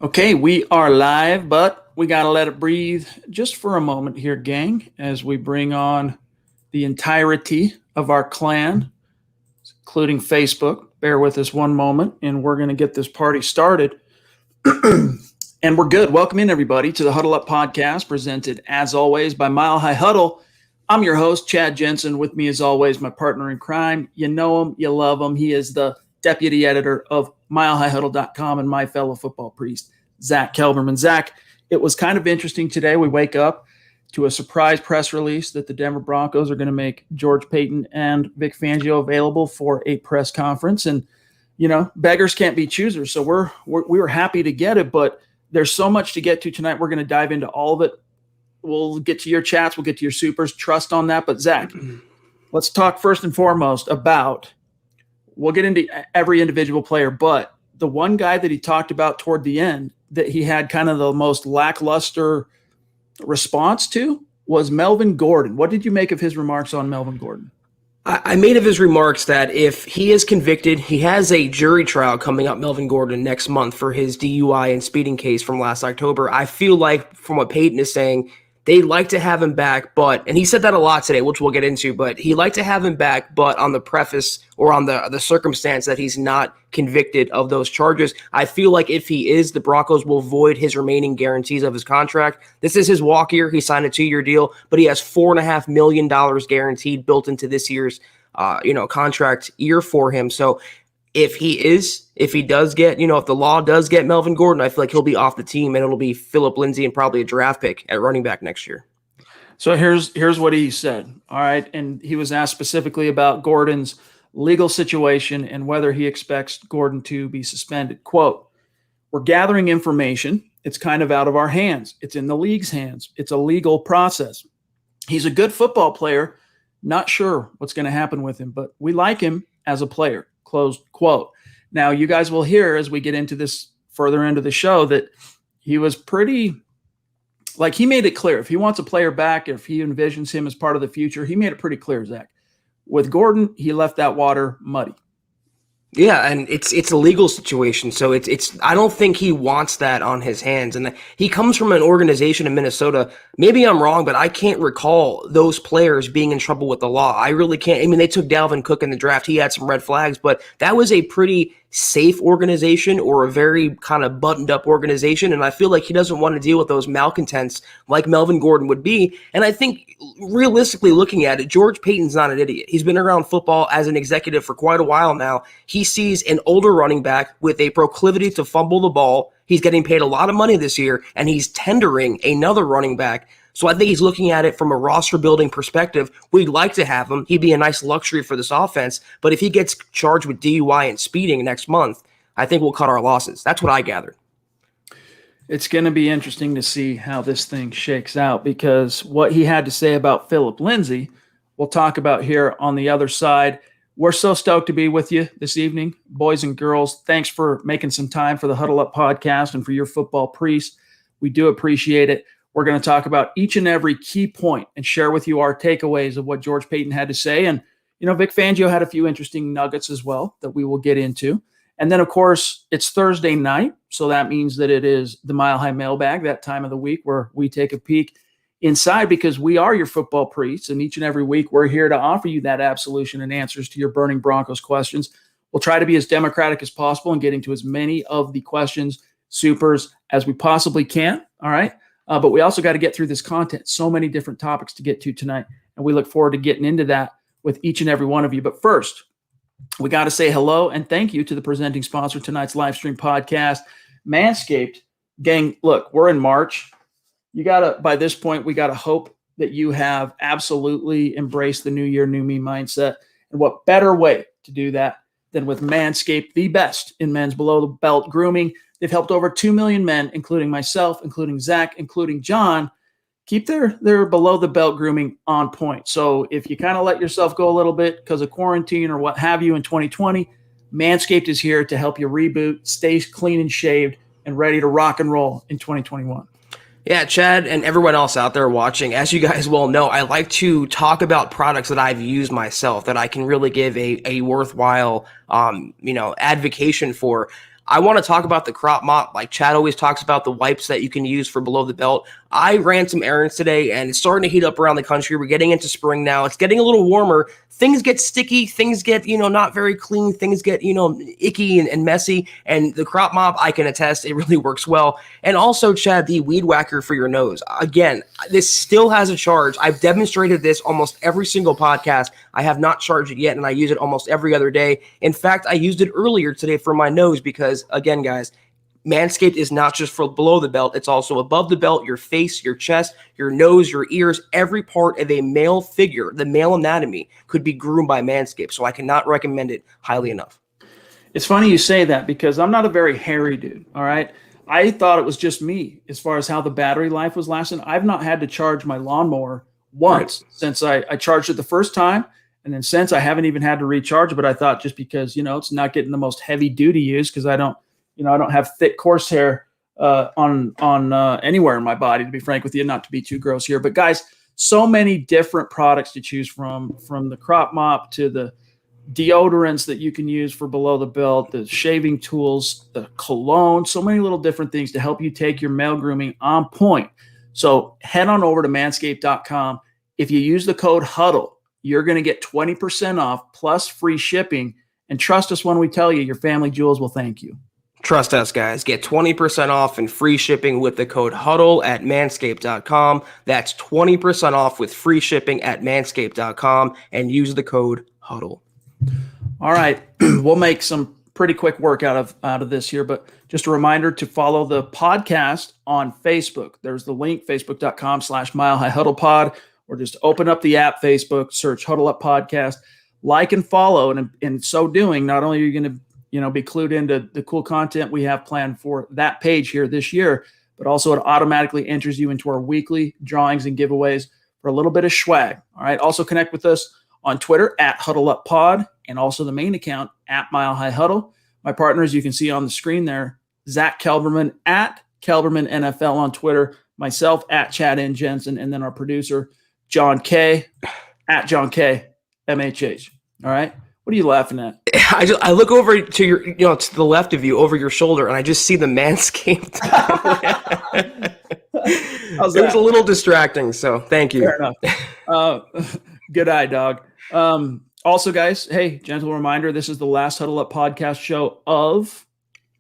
Okay, we are live, but we got to let it breathe just for a moment here, gang, as we bring on the entirety of our clan, including Facebook. Bear with us one moment, and we're going to get this party started. And we're good. Welcome in, everybody, to the Huddle Up podcast, presented, as always, by Mile High Huddle. I'm your host, Chad Jensen. With me, as always, my partner in crime. You know him, you love him. He is the deputy editor of milehighhuddle.com and my fellow football priest, Zack Kelberman. Zack, it was kind of interesting today. We wake up to a surprise press release that the Denver Broncos are going to make George Paton and Vic Fangio available for a press conference. And, you know, beggars can't be choosers. So we were happy to get it, but there's so much to get to tonight. We're going to dive into all of it. We'll get to your chats. We'll get to your supers. Trust on that. But, Zack, let's talk first and foremost about – we'll get into every individual player, but the one guy that he talked about toward the end that he had kind of the most lackluster response to was Melvin Gordon. What did you make of his remarks on Melvin Gordon? I made of his remarks that if he is convicted, he has a jury trial coming up, Melvin Gordon, next month for his DUI and speeding case from last October. I feel like, from what Peyton is saying, they'd like to have him back, and he said that a lot today, which we'll get into, but he'd like to have him back, but on the preface or on the circumstance that he's not convicted of those charges. I feel like if he is, the Broncos will void his remaining guarantees of his contract. This is his walk year. He signed a 2-year deal, but he has $4.5 million guaranteed built into this year's contract year for him. So if the law does get Melvin Gordon, I feel like he'll be off the team, and it'll be Phillip Lindsay and probably a draft pick at running back next year. So here's what he said. All right. And he was asked specifically about Gordon's legal situation and whether he expects Gordon to be suspended. Quote, "We're gathering information. It's kind of out of our hands. It's in the league's hands. It's a legal process. He's a good football player. Not sure what's going to happen with him, but we like him as a player." Closed quote. Now, you guys will hear as we get into this further into the show that he was pretty, like, he made it clear. If he wants a player back, if he envisions him as part of the future, he made it pretty clear, Zack. With Gordon, he left that water muddy. Yeah, and it's a legal situation, so it's I don't think he wants that on his hands. And he comes from an organization in Minnesota. Maybe I'm wrong, but I can't recall those players being in trouble with the law. I really can't. I mean, they took Dalvin Cook in the draft. He had some red flags, but that was a pretty safe organization, or a very kind of buttoned up organization. And I feel like he doesn't want to deal with those malcontents like Melvin Gordon would be. And I think, realistically looking at it, George Paton's not an idiot. He's been around football as an executive for quite a while now. He sees an older running back with a proclivity to fumble the ball. He's getting paid a lot of money this year, and he's tendering another running back. So I think he's looking at it from a roster building perspective. We'd like to have him. He'd be a nice luxury for this offense. But if he gets charged with DUI and speeding next month, I think we'll cut our losses. That's what I gathered. It's going to be interesting to see how this thing shakes out, because what he had to say about Phillip Lindsay, we'll talk about here on the other side. We're so stoked to be with you this evening, boys and girls. Thanks for making some time for the Huddle Up podcast and for your football priest. We do appreciate it. We're going to talk about each and every key point and share with you our takeaways of what George Paton had to say. And, Vic Fangio had a few interesting nuggets as well that we will get into. And then, of course, it's Thursday night. So that means that it is the Mile High Mailbag, that time of the week where we take a peek inside, because we are your football priests. And each and every week, we're here to offer you that absolution and answers to your burning Broncos questions. We'll try to be as democratic as possible and getting to as many of the questions, supers, as we possibly can. All right. But we also got to get through this content. So many different topics to get to tonight. And we look forward to getting into that with each and every one of you. But first, we got to say hello and thank you to the presenting sponsor of tonight's live stream podcast, Manscaped. Gang, look, we're in March. By this point, we got to hope that you have absolutely embraced the new year, new me mindset. And what better way to do that than with Manscaped, the best in men's below the belt grooming. They've helped over 2 million men, including myself, including Zach, including John, keep their below the belt grooming on point. So if you kind of let yourself go a little bit because of quarantine or what have you in 2020, Manscaped is here to help you reboot, stay clean and shaved, and ready to rock and roll in 2021. Yeah, Chad and everyone else out there watching, as you guys well know, I like to talk about products that I've used myself that I can really give a worthwhile advocation for. I want to talk about the crop mop. Like Chad always talks about the wipes that you can use for below the belt. I ran some errands today, and it's starting to heat up around the country. We're getting into spring now. It's getting a little warmer. Things get sticky. Things get, not very clean. Things get, icky and messy. And the crop mop, I can attest, it really works well. And also, Chad, the weed whacker for your nose. Again, this still has a charge. I've demonstrated this almost every single podcast. I have not charged it yet, and I use it almost every other day. In fact, I used it earlier today for my nose because, again, guys, Manscaped is not just for below the belt. It's also above the belt, your face, your chest, your nose, your ears. Every part of a male figure, the male anatomy, could be groomed by Manscaped. So I cannot recommend it highly enough. It's funny you say that because I'm not a very hairy dude, all right? I thought it was just me as far as how the battery life was lasting. I've not had to charge my lawnmower once since I charged it the first time. And then since I haven't even had to recharge it, but I thought just because, it's not getting the most heavy duty use because I don't have thick coarse hair on anywhere in my body, to be frank with you, not to be too gross here. But guys, so many different products to choose from the crop mop to the deodorants that you can use for below the belt, the shaving tools, the cologne, so many little different things to help you take your male grooming on point. So head on over to manscaped.com. If you use the code HUDDLE, you're going to get 20% off plus free shipping. And trust us when we tell you, your family jewels will thank you. Trust us, guys. Get 20% off and free shipping with the code HUDDLE at manscaped.com. That's 20% off with free shipping at manscaped.com and use the code HUDDLE. All right. We'll make some pretty quick work out of this here, but just a reminder to follow the podcast on Facebook. There's the link, facebook.com/milehighhuddlepod, or just open up the app, Facebook, search Huddle Up Podcast, like and follow. And in so doing, not only are you going to be clued into the cool content we have planned for that page here this year, but also it automatically enters you into our weekly drawings and giveaways for a little bit of swag. All right. Also connect with us on Twitter at HuddleUpPod and also the main account at Mile High Huddle. My partners, you can see on the screen there, Zack Kelberman at Kelberman NFL on Twitter, myself at Chad N. Jensen, and then our producer, John K at John K MHH. All right. What are you laughing at? I look over to your, to the left of you over your shoulder, and I just see the Manscaped. It was a little distracting, so thank you. Fair enough. Good eye, dog. Also, guys, hey, gentle reminder, this is the last Huddle Up podcast show of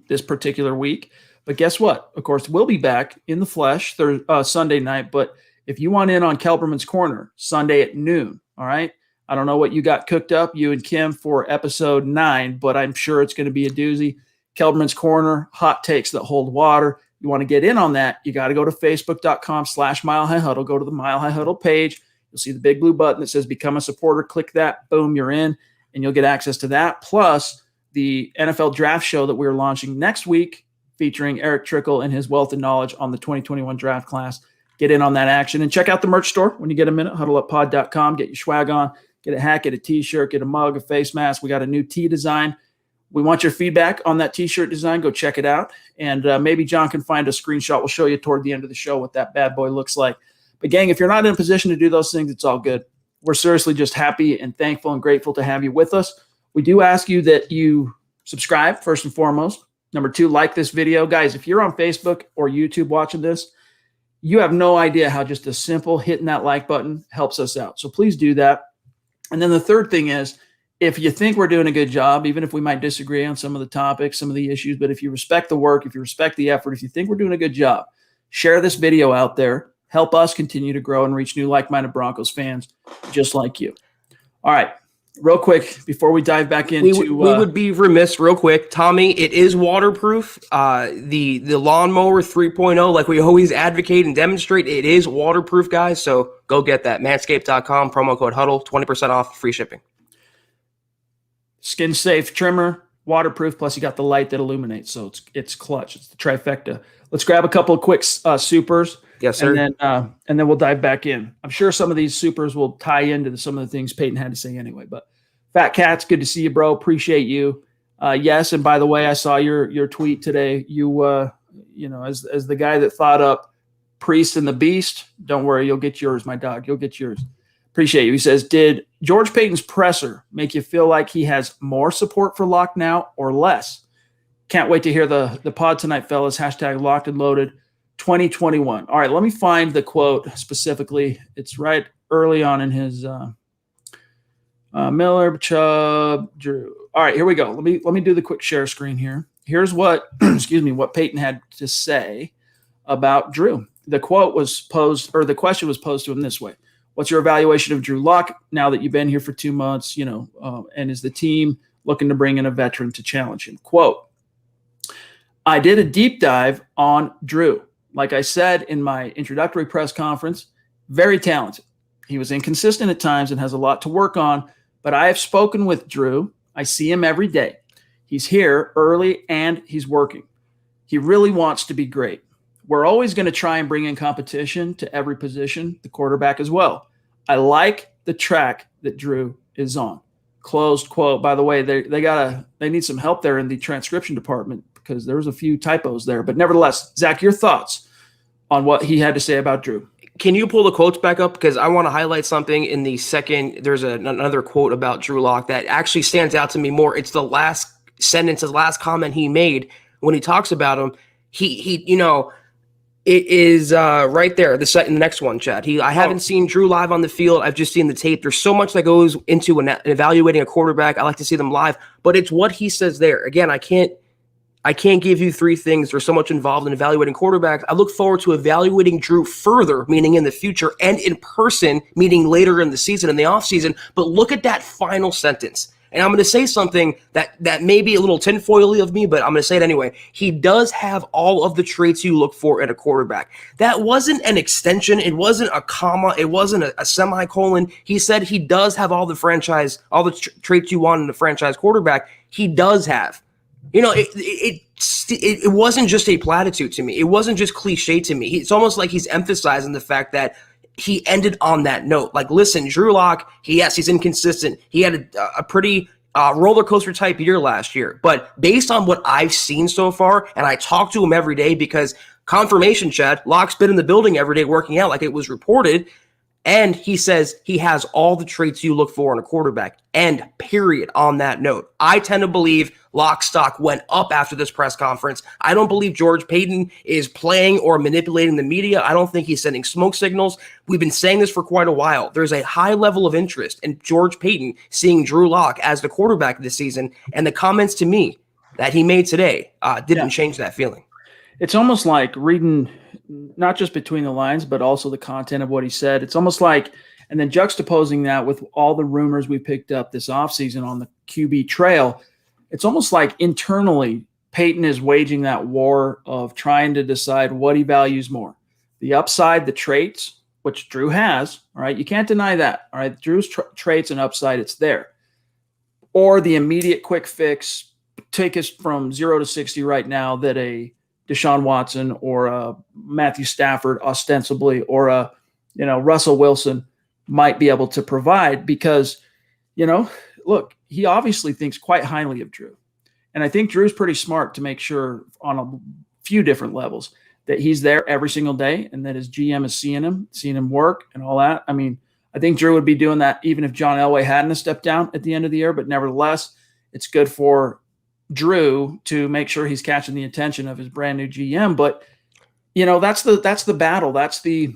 this particular week. But guess what? Of course, we'll be back in the flesh Sunday night. But if you want in on Kelberman's Corner, Sunday at noon, all right? I don't know what you got cooked up, you and Kim, for episode 9, but I'm sure it's going to be a doozy. Kelberman's Corner, hot takes that hold water. You want to get in on that, you got to go to facebook.com/milehighhuddle. Go to the Mile High Huddle page. You'll see the big blue button that says become a supporter. Click that. Boom, you're in, and you'll get access to that. Plus the NFL draft show that we're launching next week featuring Eric Trickle and his wealth of knowledge on the 2021 draft class. Get in on that action and check out the merch store when you get a minute, huddleuppod.com. Get your swag on. Get a hat, get a t-shirt, get a mug, a face mask. We got a new tee design. We want your feedback on that t-shirt design. Go check it out. And maybe John can find a screenshot. We'll show you toward the end of the show what that bad boy looks like. But gang, if you're not in a position to do those things, it's all good. We're seriously just happy and thankful and grateful to have you with us. We do ask you that you subscribe first and foremost. Number 2, like this video. Guys, if you're on Facebook or YouTube watching this, you have no idea how just a simple hitting that like button helps us out. So please do that. And then the third thing is, if you think we're doing a good job, even if we might disagree on some of the topics, some of the issues, but if you respect the work, if you respect the effort, if you think we're doing a good job, share this video out there. Help us continue to grow and reach new like-minded Broncos fans just like you. All right. Real quick, before we dive back into... We would be remiss, real quick. Tommy, it is waterproof. The Lawnmower 3.0, like we always advocate and demonstrate, it is waterproof, guys. So go get that. Manscaped.com, promo code HUDDLE, 20% off, free shipping. Skin-safe trimmer, waterproof, plus you got the light that illuminates. So it's clutch. It's the trifecta. Let's grab a couple of quick supers. Yes, sir. And then we'll dive back in. I'm sure some of these supers will tie into some of the things Peyton had to say anyway. But Fat Cats, good to see you, bro. Appreciate you. Yes, and by the way, I saw your tweet today. You as the guy that thought up Priest and the Beast, don't worry, you'll get yours, my dog. You'll get yours. Appreciate you. He says, did George Paton's presser make you feel like he has more support for Lock now or less? Can't wait to hear the pod tonight, fellas. Hashtag locked and loaded 2021. All right, let me find the quote specifically. It's right early on in his Miller, Chubb, Drew. All right, here we go. Let me do the quick share screen here. Here's what what Paton had to say about Drew. The quote was posed, or the question was posed to him this way: what's your evaluation of Drew Lock now that you've been here for 2 months? And is the team looking to bring in a veteran to challenge him? Quote: I did a deep dive on Drew. Like I said in my introductory press conference, very talented. He was inconsistent at times and has a lot to work on, but I have spoken with Drew. I see him every day. He's here early and he's working. He really wants to be great. We're always going to try and bring in competition to every position, the quarterback as well. I like the track that Drew is on. Closed quote. By the way, they need some help there in the transcription department because there was a few typos there. But nevertheless, Zach, your thoughts on what he had to say about Drew? Can you pull the quotes back up? Because I want to highlight something in the second. There's another quote about Drew Lock that actually stands out to me more. It's the last sentence, the last comment he made when he talks about him. It is right there. The next one, Chad. I haven't seen Drew live on the field. I've just seen the tape. There's so much that goes into evaluating a quarterback. I like to see them live, but it's what he says there. Again, I can't give you 3 things. There's so much involved in evaluating quarterbacks. I look forward to evaluating Drew further, meaning in the future, and in person, meaning later in the season, in the offseason. But look at that final sentence. And I'm going to say something that may be a little tinfoily of me, but I'm going to say it anyway. He does have all of the traits you look for in a quarterback. That wasn't an extension. It wasn't a comma. It wasn't a semicolon. He said he does have all the traits you want in a franchise quarterback. He does have. It wasn't just a platitude to me. It wasn't just cliche to me. It's almost like he's emphasizing the fact that he ended on that note. Like, listen, Drew Lock, he's inconsistent. He had a pretty roller coaster type year last year. But based on what I've seen so far, and I talk to him every day because confirmation, Chad, Lock's been in the building every day working out like it was reported. And he says he has all the traits you look for in a quarterback. And period on that note. I tend to believe Lock's stock went up after this press conference. I don't believe George Paton is playing or manipulating the media. I don't think he's sending smoke signals. We've been saying this for quite a while. There's a high level of interest in George Paton seeing Drew Lock as the quarterback this season. And the comments to me that he made today didn't change that feeling. It's almost like reading not just between the lines, but also the content of what he said. It's almost like, and then juxtaposing that with all the rumors we picked up this offseason on the QB trail, it's almost like internally Paton is waging that war of trying to decide what he values more. The upside, the traits, which Drew has, all right? You can't deny that, all right? Drew's traits and upside, it's there. Or the immediate quick fix, take us from 0 to 60 right now that a Deshaun Watson or a Matthew Stafford ostensibly or a Russell Wilson might be able to provide because, look, he obviously thinks quite highly of Drew. And I think Drew's pretty smart to make sure on a few different levels that he's there every single day and that his GM is seeing him work and all that. I mean, I think Drew would be doing that even if John Elway hadn't stepped down at the end of the year, but nevertheless, it's good for Drew to make sure he's catching the attention of his brand new GM. But, that's the battle. That's the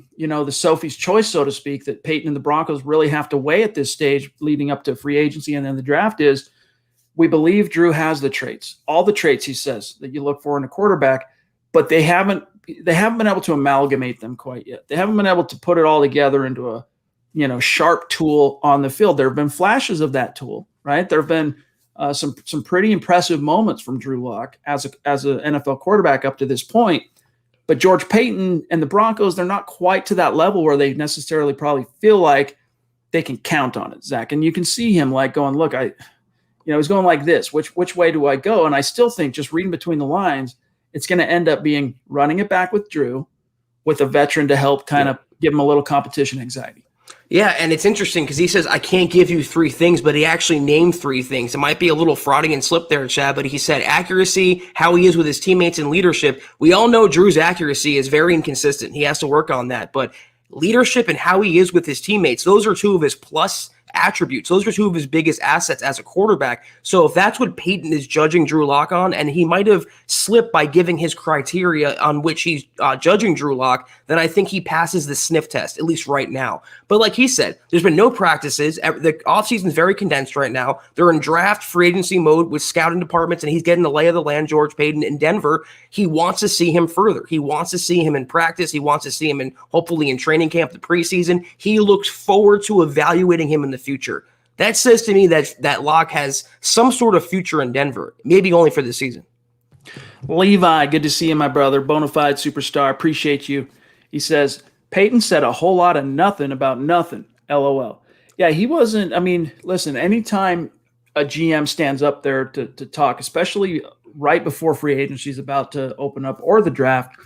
Sophie's choice, so to speak, that Paton and the Broncos really have to weigh at this stage leading up to free agency and then the draft is we believe Drew has the traits, all the traits he says that you look for in a quarterback, but they haven't been able to amalgamate them quite yet. They haven't been able to put it all together into a, sharp tool on the field. There have been flashes of that tool, right? There have been some pretty impressive moments from Drew Lock as an NFL quarterback up to this point. But George Paton and the Broncos, they're not quite to that level where they necessarily probably feel like they can count on it, Zach. And you can see him like going, look, he's going like this. Which way do I go? And I still think just reading between the lines, it's going to end up being running it back with Drew with a veteran to help kind of give him a little competition anxiety. Yeah, and it's interesting because he says, I can't give you 3 things, but he actually named 3 things. It might be a little Freudian slip there, Chad, but he said accuracy, how he is with his teammates, and leadership. We all know Drew's accuracy is very inconsistent. He has to work on that. But leadership and how he is with his teammates. Those are two of his plus attributes. Those are two of his biggest assets as a quarterback. So if that's what Paton is judging Drew Lock on, and he might have slipped by giving his criteria on which he's judging Drew Lock, then I think he passes the sniff test, at least right now. But like he said, there's been no practices. The offseason is very condensed right now. They're in draft free agency mode with scouting departments, and he's getting the lay of the land, George Paton, in Denver. He wants to see him further. He wants to see him in practice. He wants to see him hopefully in training camp, the preseason. He looks forward to evaluating him in the future. That says to me that Lock has some sort of future in Denver, maybe only for this season. Levi, good to see you, my brother. Bonafide superstar. Appreciate you. He says, Paton said a whole lot of nothing about nothing. LOL. Yeah, he wasn't. I mean, listen, anytime a GM stands up there to talk, especially right before free agency is about to open up or the draft,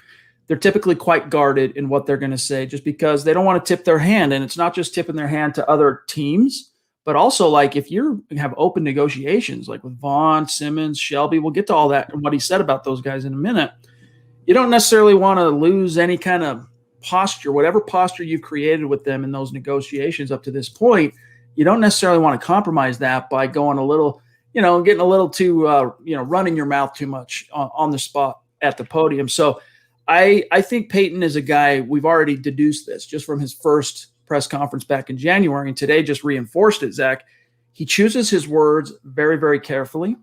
they're typically quite guarded in what they're going to say just because they don't want to tip their hand. And it's not just tipping their hand to other teams, but also like if you have open negotiations like with Vaughn, Simmons, Shelby, we'll get to all that and what he said about those guys in a minute. You don't necessarily want to lose any kind of posture, whatever posture you've created with them in those negotiations up to this point. You don't necessarily want to compromise that by going a little, getting a little too, running your mouth too much on the spot at the podium. So I think Paton is a guy, we've already deduced this just from his first press conference back in January, and today just reinforced it, Zach. He chooses his words very, very carefully.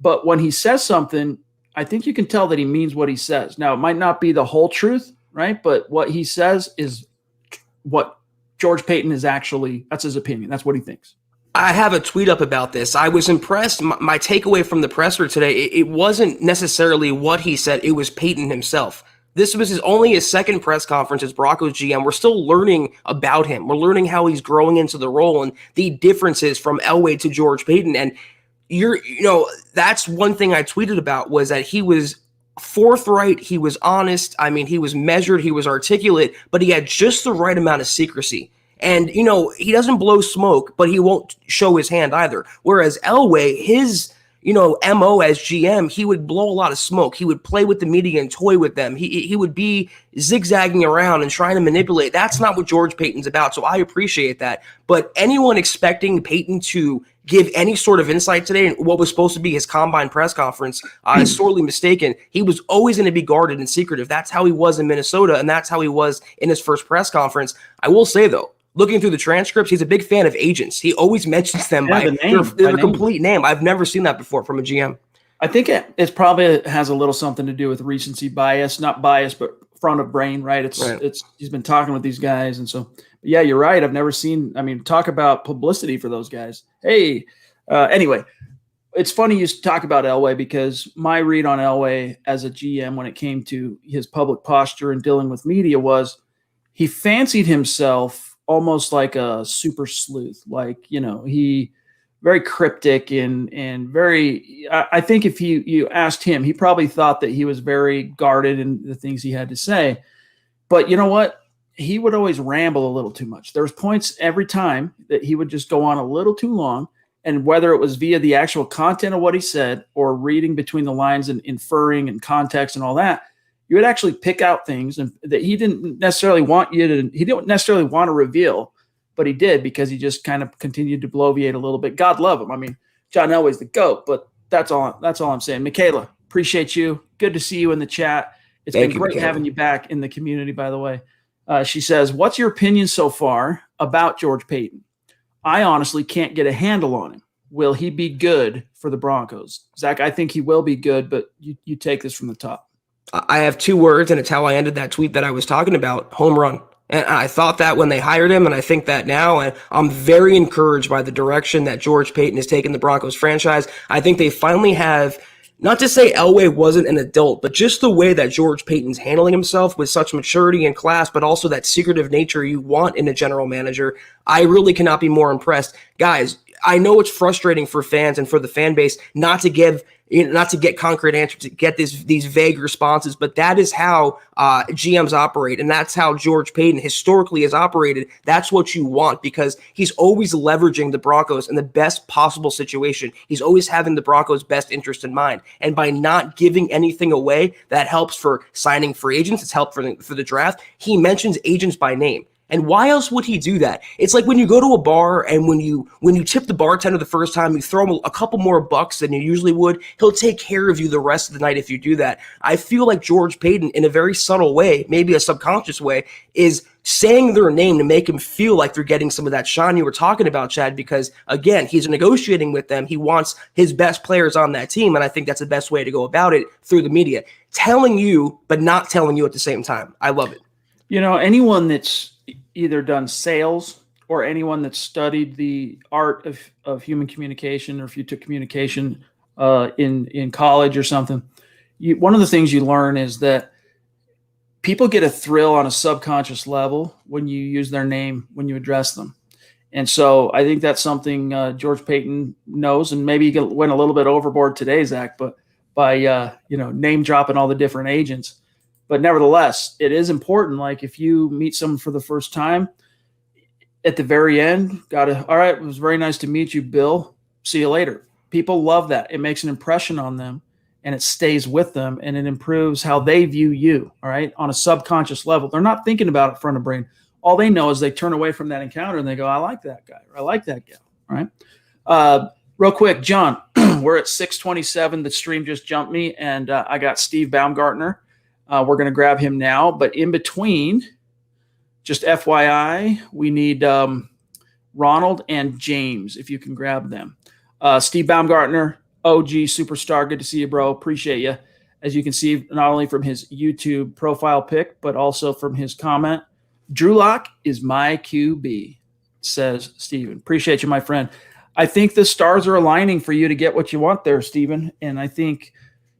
But when he says something, I think you can tell that he means what he says. Now, it might not be the whole truth, right? But what he says is what George Paton is actually, that's his opinion. That's what he thinks. I have a tweet up about this. I was impressed. My takeaway from the presser today, it wasn't necessarily what he said. It was Paton himself. This was only his second press conference as Broncos GM. We're still learning about him. We're learning how he's growing into the role and the differences from Elway to George Paton. And that's one thing I tweeted about was that he was forthright. He was honest. I mean, he was measured. He was articulate, but he had just the right amount of secrecy. And, he doesn't blow smoke, but he won't show his hand either. Whereas Elway, his MO as GM, he would blow a lot of smoke. He would play with the media and toy with them. He would be zigzagging around and trying to manipulate. That's not what George Paton's about, so I appreciate that. But anyone expecting Paton to give any sort of insight today in what was supposed to be his combine press conference is sorely mistaken. He was always going to be guarded and secretive. That's how he was in Minnesota, and that's how he was in his first press conference. I will say, though, looking through the transcripts, he's a big fan of agents. He always mentions them by their complete name. I've never seen that before from a GM. I think it probably has a little something to do with recency bias, not bias, but front of brain, right? It's he's been talking with these guys. And so, yeah, you're right. I've never seen, talk about publicity for those guys. Hey, anyway, it's funny you talk about Elway because my read on Elway as a GM when it came to his public posture and dealing with media was he fancied himself almost like a super sleuth, he very cryptic and very, I think if you asked him, he probably thought that he was very guarded in the things he had to say. But you know what? He would always ramble a little too much. There was points every time that he would just go on a little too long. And whether it was via the actual content of what he said or reading between the lines and inferring and context and all that, you would actually pick out things that he didn't necessarily want to reveal, but he did because he just kind of continued to bloviate a little bit. God love him. John Elway's the GOAT, but that's all I'm saying. Michaela, appreciate you. Good to see you in the chat. It's been great having you back in the community, by the way. She says, what's your opinion so far about George Paton? I honestly can't get a handle on him. Will he be good for the Broncos? Zach, I think he will be good, but you take this from the top. I have two words, and it's how I ended that tweet that I was talking about, home run. And I thought that when they hired him, and I think that now, and I'm very encouraged by the direction that George Paton has taken the Broncos franchise. I think they finally have, not to say Elway wasn't an adult, but just the way that George Paton's handling himself with such maturity and class, but also that secretive nature you want in a general manager. I really cannot be more impressed. Guys, I know it's frustrating for fans and for the fan base not to get concrete answers, to get these vague responses, but that is how GMs operate, and that's how George Paton historically has operated. That's what you want because he's always leveraging the Broncos in the best possible situation. He's always having the Broncos' best interest in mind, and by not giving anything away, that helps for signing free agents. It's helped for the draft. He mentions agents by name. And why else would he do that? It's like when you go to a bar and when you tip the bartender the first time, you throw him a couple more bucks than you usually would. He'll take care of you the rest of the night if you do that. I feel like George Paton, in a very subtle way, maybe a subconscious way, is saying their name to make him feel like they're getting some of that shine you were talking about, Chad, because, again, he's negotiating with them. He wants his best players on that team, and I think that's the best way to go about it, through the media. Telling you, but not telling you at the same time. I love it. Anyone that's either done sales or anyone that's studied the art of human communication, or if you took communication in college or something, one of the things you learn is that people get a thrill on a subconscious level when you use their name, when you address them. And so I think that's something George Paton knows, and maybe he went a little bit overboard today, Zach, but by name dropping all the different agents. But nevertheless, it is important. Like if you meet someone for the first time, at the very end, all right, it was very nice to meet you, Bill. See you later. People love that. It makes an impression on them, and it stays with them, and it improves how they view you, all right, on a subconscious level. They're not thinking about it front of brain. All they know is they turn away from that encounter and they go, I like that guy, or I like that gal, all right? Real quick, John, we're at 6:27. The stream just jumped me, and I got Steve Baumgartner. We're going to grab him now, but in between, just FYI, we need Ronald and James, if you can grab them. Steve Baumgartner, OG superstar. Good to see you, bro. Appreciate you. As you can see, not only from his YouTube profile pic, but also from his comment. Drew Lock is my QB, says Steven. Appreciate you, my friend. I think the stars are aligning for you to get what you want there, Steven. And I think,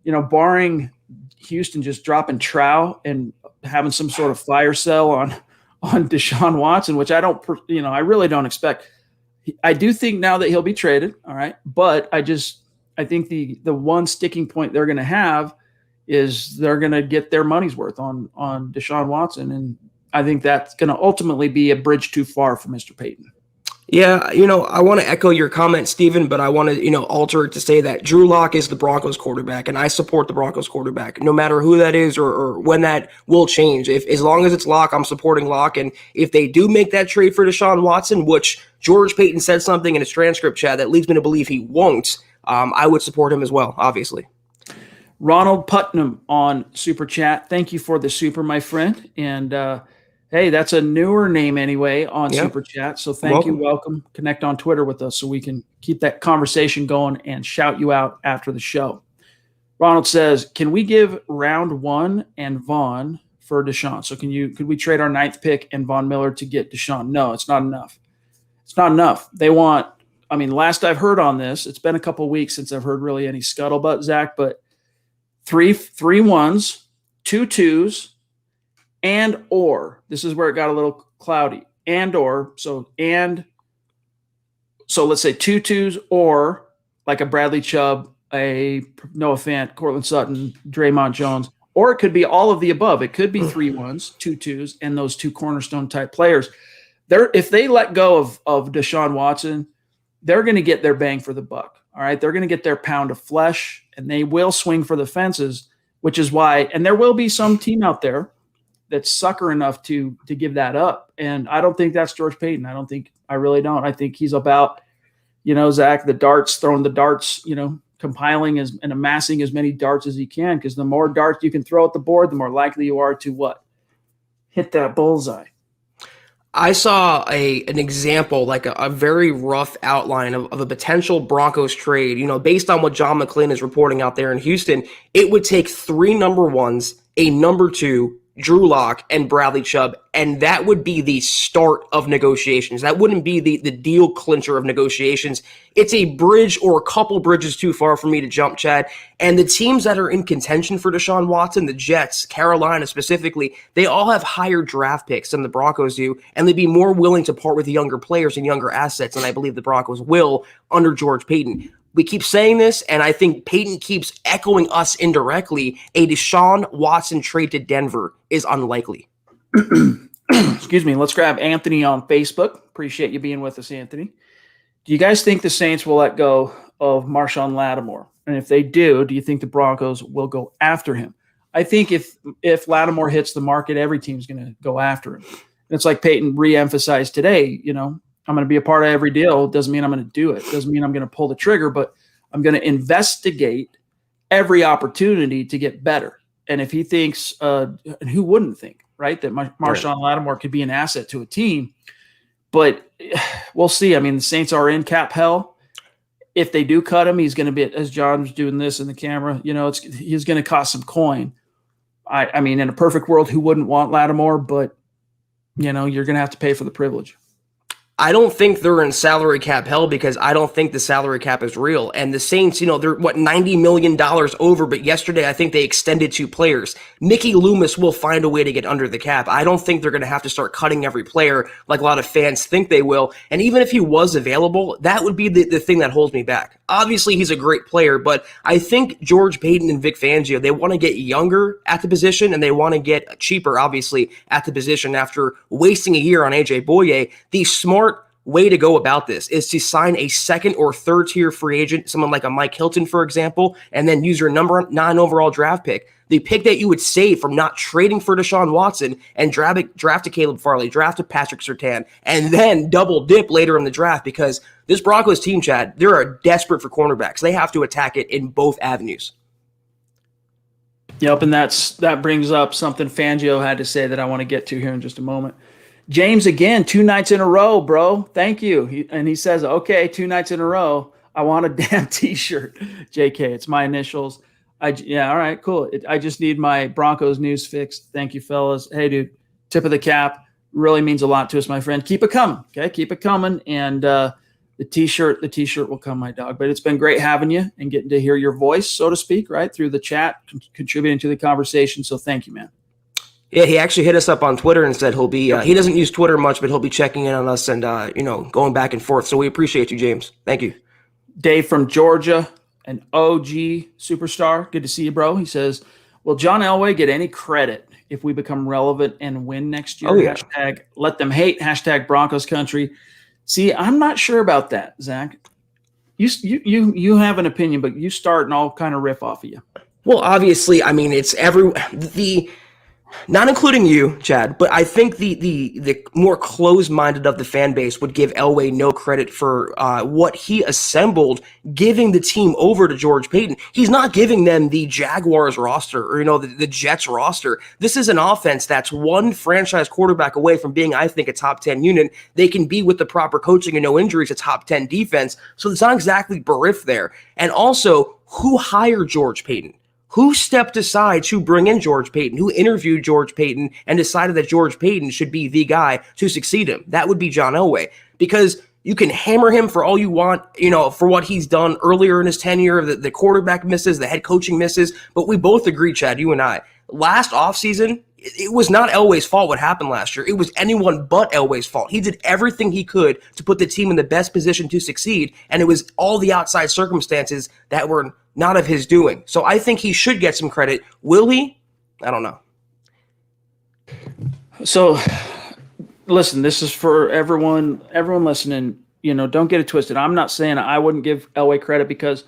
barring Houston just dropping trow and having some sort of fire sale on Deshaun Watson, which I really don't expect. I do think now that he'll be traded, all right, but I think the one sticking point they're going to have is they're going to get their money's worth on Deshaun Watson, and I think that's going to ultimately be a bridge too far for Mr. Paton. Yeah, I want to echo your comment, Steven, but I want to, alter it to say that Drew Lock is the Broncos quarterback, and I support the Broncos quarterback, no matter who that is or when that will change. As long as it's Lock, I'm supporting Lock, and if they do make that trade for Deshaun Watson, which George Paton said something in his transcript, Chad, that leads me to believe he won't, I would support him as well, obviously. Ronald Putnam on Super Chat. Thank you for the super, my friend, and hey, that's a newer name anyway on Super Chat. So thank you. Welcome. Connect on Twitter with us so we can keep that conversation going and shout you out after the show. Ronald says, can we give round 1 and Vaughn for Deshaun? So could we trade our 9th pick and Von Miller to get Deshaun? No, it's not enough. It's not enough. They want, last I've heard on this, it's been a couple of weeks since I've heard really any scuttlebutt, Zach, but three ones, 2 2s, and or, this is where it got a little cloudy, so let's say 2 2s, or like a Bradley Chubb, a Noah Fant, Cortland Sutton, Draymond Jones, or it could be all of the above. It could be 3 1s, 2 2s, and those 2 cornerstone type players. If they let go of Deshaun Watson, they're going to get their bang for the buck. All right, they're going to get their pound of flesh, and they will swing for the fences, which is why, and there will be some team out there that's sucker enough to give that up. And I don't think that's George Paton. I really don't. I think he's about, Zach, throwing the darts, compiling and amassing as many darts as he can, because the more darts you can throw at the board, the more likely you are to what? Hit that bullseye. I saw an example, like a very rough outline of a potential Broncos trade, based on what John McClain is reporting out there in Houston. It would take 3 number 1s, a number 2, Drew Lock, and Bradley Chubb, and that would be the start of negotiations. That wouldn't be the deal clincher of negotiations. It's a bridge or a couple bridges too far for me to jump, Chad. And the teams that are in contention for Deshaun Watson, the Jets, Carolina specifically, they all have higher draft picks than the Broncos do, and they'd be more willing to part with younger players and younger assets, and I believe the Broncos will under George Paton. We keep saying this, and I think Paton keeps echoing us indirectly. A Deshaun Watson trade to Denver is unlikely. Excuse me. Let's grab Anthony on Facebook. Appreciate you being with us, Anthony. Do you guys think the Saints will let go of Marshawn Lattimore? And if they do you think the Broncos will go after him? I think if Lattimore hits the market, every team's going to go after him. it's like Paton re-emphasized today, I'm going to be a part of every deal. Doesn't mean I'm going to do it. Doesn't mean I'm going to pull the trigger, but I'm going to investigate every opportunity to get better. And if he thinks, and who wouldn't think, right, that Marshawn Lattimore could be an asset to a team, but we'll see. I mean, the Saints are in cap hell. If they do cut him, he's going to be, as John's doing this in the camera, he's going to cost some coin. I mean, in a perfect world, who wouldn't want Lattimore? But, you're going to have to pay for the privilege. I don't think they're in salary cap hell because I don't think the salary cap is real. And the Saints, they're $90 million over, but yesterday I think they extended 2 players. Mickey Loomis will find a way to get under the cap. I don't think they're going to have to start cutting every player like a lot of fans think they will. And even if he was available, that would be the thing that holds me back. Obviously, he's a great player, but I think George Paton and Vic Fangio, they want to get younger at the position and they want to get cheaper, obviously, at the position after wasting a year on A.J. Boye. The smart way to go about this is to sign a second or third tier free agent, someone like a Mike Hilton, for example, and then use your number 9 overall draft pick. The pick that you would save from not trading for Deshaun Watson and draft a Caleb Farley, draft a Patrick Surtain, and then double dip later in the draft because this Broncos team, Chad, they are desperate for cornerbacks. They have to attack it in both avenues. Yep, and that brings up something Fangio had to say that I want to get to here in just a moment. James, again, 2 nights in a row, bro. Thank you. He says, okay, 2 nights in a row. I want a damn T-shirt. JK, it's my initials. All right, cool. I just need my Broncos news fixed. Thank you, fellas. Hey, dude, tip of the cap. Really means a lot to us, my friend. Keep it coming, okay? Keep it coming. And the T-shirt will come, my dog. But it's been great having you and getting to hear your voice, so to speak, right, through the chat, contributing to the conversation. So thank you, man. Yeah, he actually hit us up on Twitter and said he'll be he doesn't use Twitter much, but he'll be checking in on us and going back and forth. So we appreciate you, James. Thank you. Dave from Georgia, an OG superstar. Good to see you, bro. He says, will John Elway get any credit if we become relevant and win next year? Oh, yeah. Hashtag let them hate. Hashtag Broncos country. See, I'm not sure about that, Zach. You have an opinion, but you start and I'll kind of riff off of you. Well, obviously, I mean, it's not including you, Chad, but I think the more closed-minded of the fan base would give Elway no credit for what he assembled, giving the team over to George Paton. He's not giving them the Jaguars roster or, the Jets roster. This is an offense that's one franchise quarterback away from being, I think, a top 10 unit. They can be, with the proper coaching and no injuries, a top 10 defense. So it's not exactly bereft there. And also, who hired George Paton? Who stepped aside to bring in George Paton? Who interviewed George Paton and decided that George Paton should be the guy to succeed him? That would be John Elway. Because you can hammer him for all you want, for what he's done earlier in his tenure, the quarterback misses, the head coaching misses. But we both agree, Chad, you and I, last offseason, it was not Elway's fault what happened last year. It was anyone but Elway's fault. He did everything he could to put the team in the best position to succeed, and it was all the outside circumstances that were not of his doing. So I think he should get some credit. Will he? I don't know. So, listen, this is for everyone listening. Don't get it twisted. I'm not saying I wouldn't give Elway credit because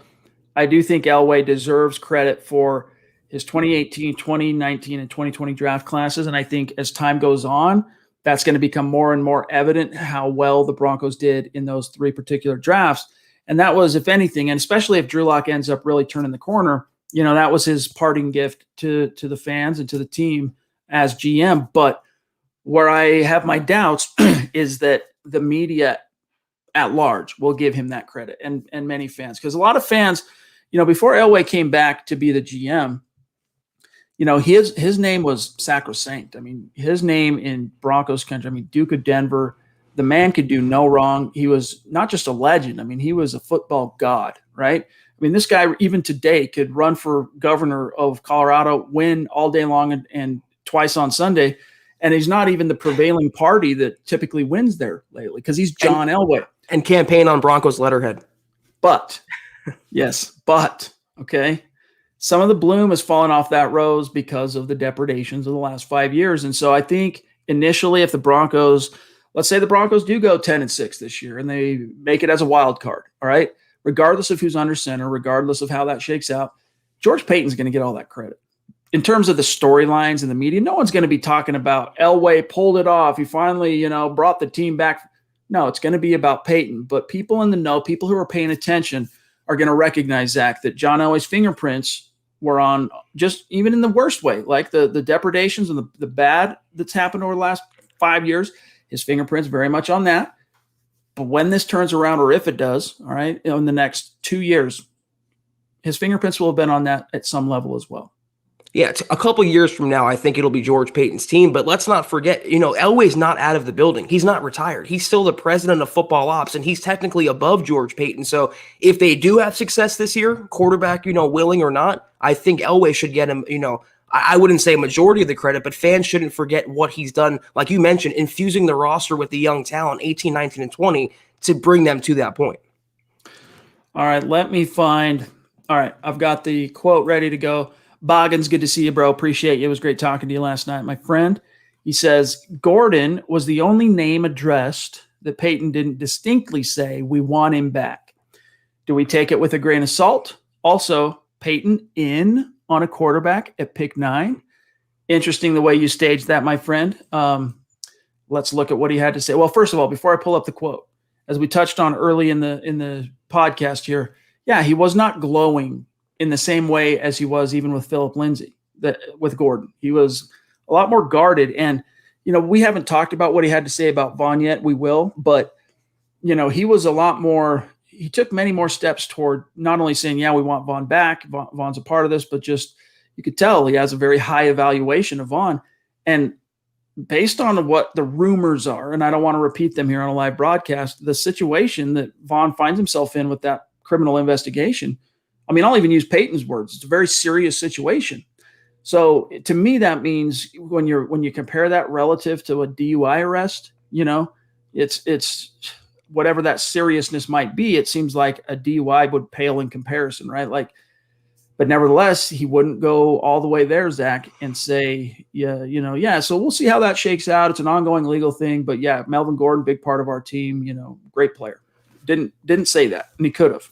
I do think Elway deserves credit for his 2018, 2019, and 2020 draft classes. And I think as time goes on, that's going to become more and more evident how well the Broncos did in those 3 particular drafts. And that was, if anything, and especially if Drew Lock ends up really turning the corner, that was his parting gift to the fans and to the team as GM. But where I have my doubts is that the media at large will give him that credit and many fans. Because a lot of fans, before Elway came back to be the GM, his name was sacrosanct. I mean, his name in Broncos country, Duke of Denver, the man could do no wrong. He was not just a legend. He was a football god, right? This guy, even today, could run for governor of Colorado, win all day long and twice on Sunday. And he's not even the prevailing party that typically wins there lately because he's John Elway. And campaign on Broncos letterhead. But, okay, some of the bloom has fallen off that rose because of the depredations of the last 5 years. And so I think initially if the Broncos, let's say the Broncos do go 10-6 this year and they make it as a wild card, all right, regardless of who's under center, regardless of how that shakes out, George Paton's going to get all that credit. in terms of the storylines in the media, no one's going to be talking about Elway pulled it off. He finally, brought the team back. No, it's going to be about Paton. But people in the know, people who are paying attention are going to recognize, Zach, that John Elway's fingerprints were on just even in the worst way, like the depredations and the bad that's happened over the last 5 years. His fingerprints very much on that. But when this turns around, or if it does, all right, in the next 2 years, his fingerprints will have been on that at some level as well. Yeah, a couple years from now, I think it'll be George Paton's team. But let's not forget, Elway's not out of the building. He's not retired. He's still the president of football ops, and he's technically above George Paton. So if they do have success this year, quarterback, willing or not, I think Elway should get him, I wouldn't say a majority of the credit, but fans shouldn't forget what he's done. Like you mentioned, infusing the roster with the young talent, 18, 19, and 20, to bring them to that point. All right, let me find. All right, I've got the quote ready to go. Boggins, good to see you, bro. Appreciate you. It was great talking to you last night, my friend. He says, Gordon was the only name addressed that Paton didn't distinctly say, we want him back. Do we take it with a grain of salt? Also, Paton in on a quarterback at pick 9. Interesting the way you staged that, my friend. Let's look at what he had to say. Well, first of all, before I pull up the quote, as we touched on early in the podcast here, yeah, he was not glowing in the same way as he was even with Philip Lindsay, with Gordon. He was a lot more guarded. And, we haven't talked about what he had to say about Vaughn yet. We will. But, he was a lot more – he took many more steps toward not only saying, yeah, we want Vaughn back. Vaughn's a part of this, but just you could tell he has a very high evaluation of Vaughn. And based on what the rumors are, and I don't want to repeat them here on a live broadcast, the situation that Vaughn finds himself in with that criminal investigation – I mean, I'll even use Paton's words. It's a very serious situation. So to me, that means when you compare that relative to a DUI arrest, it's whatever that seriousness might be. It seems like a DUI would pale in comparison, right? But nevertheless, he wouldn't go all the way there, Zach, and say, yeah. So we'll see how that shakes out. It's an ongoing legal thing, but yeah, Melvin Gordon, big part of our team. Great player. Didn't say that, and he could have.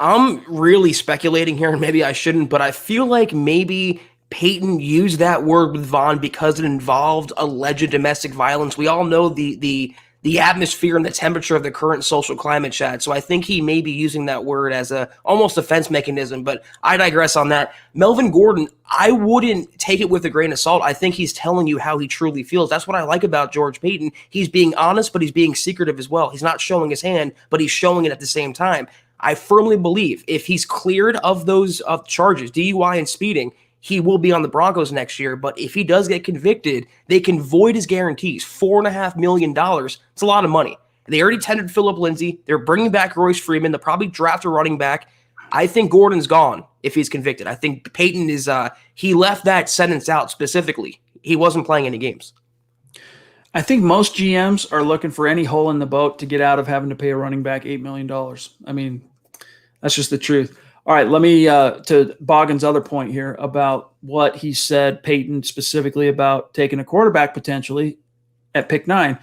I'm really speculating here, and maybe I shouldn't, but I feel like maybe Paton used that word with Vaughn because it involved alleged domestic violence. We all know the atmosphere and the temperature of the current social climate, Chad. So I think he may be using that word as a almost defense mechanism, but I digress on that. Melvin Gordon, I wouldn't take it with a grain of salt. I think he's telling you how he truly feels. That's what I like about George Paton. He's being honest, but he's being secretive as well. He's not showing his hand, but he's showing it at the same time. I firmly believe if he's cleared of those charges, DUI and speeding, he will be on the Broncos next year. But if he does get convicted, they can void his guarantees. $4.5 million. It's a lot of money. They already tendered Philip Lindsay. They're bringing back Royce Freeman. They'll probably draft a running back. I think Gordon's gone if he's convicted. I think Paton is he left that sentence out specifically. He wasn't playing any games. I think most GMs are looking for any hole in the boat to get out of having to pay a running back $8 million. I mean, that's just the truth. All right, let me to Boggins' other point here about what he said, Paton specifically about taking a quarterback potentially at pick 9.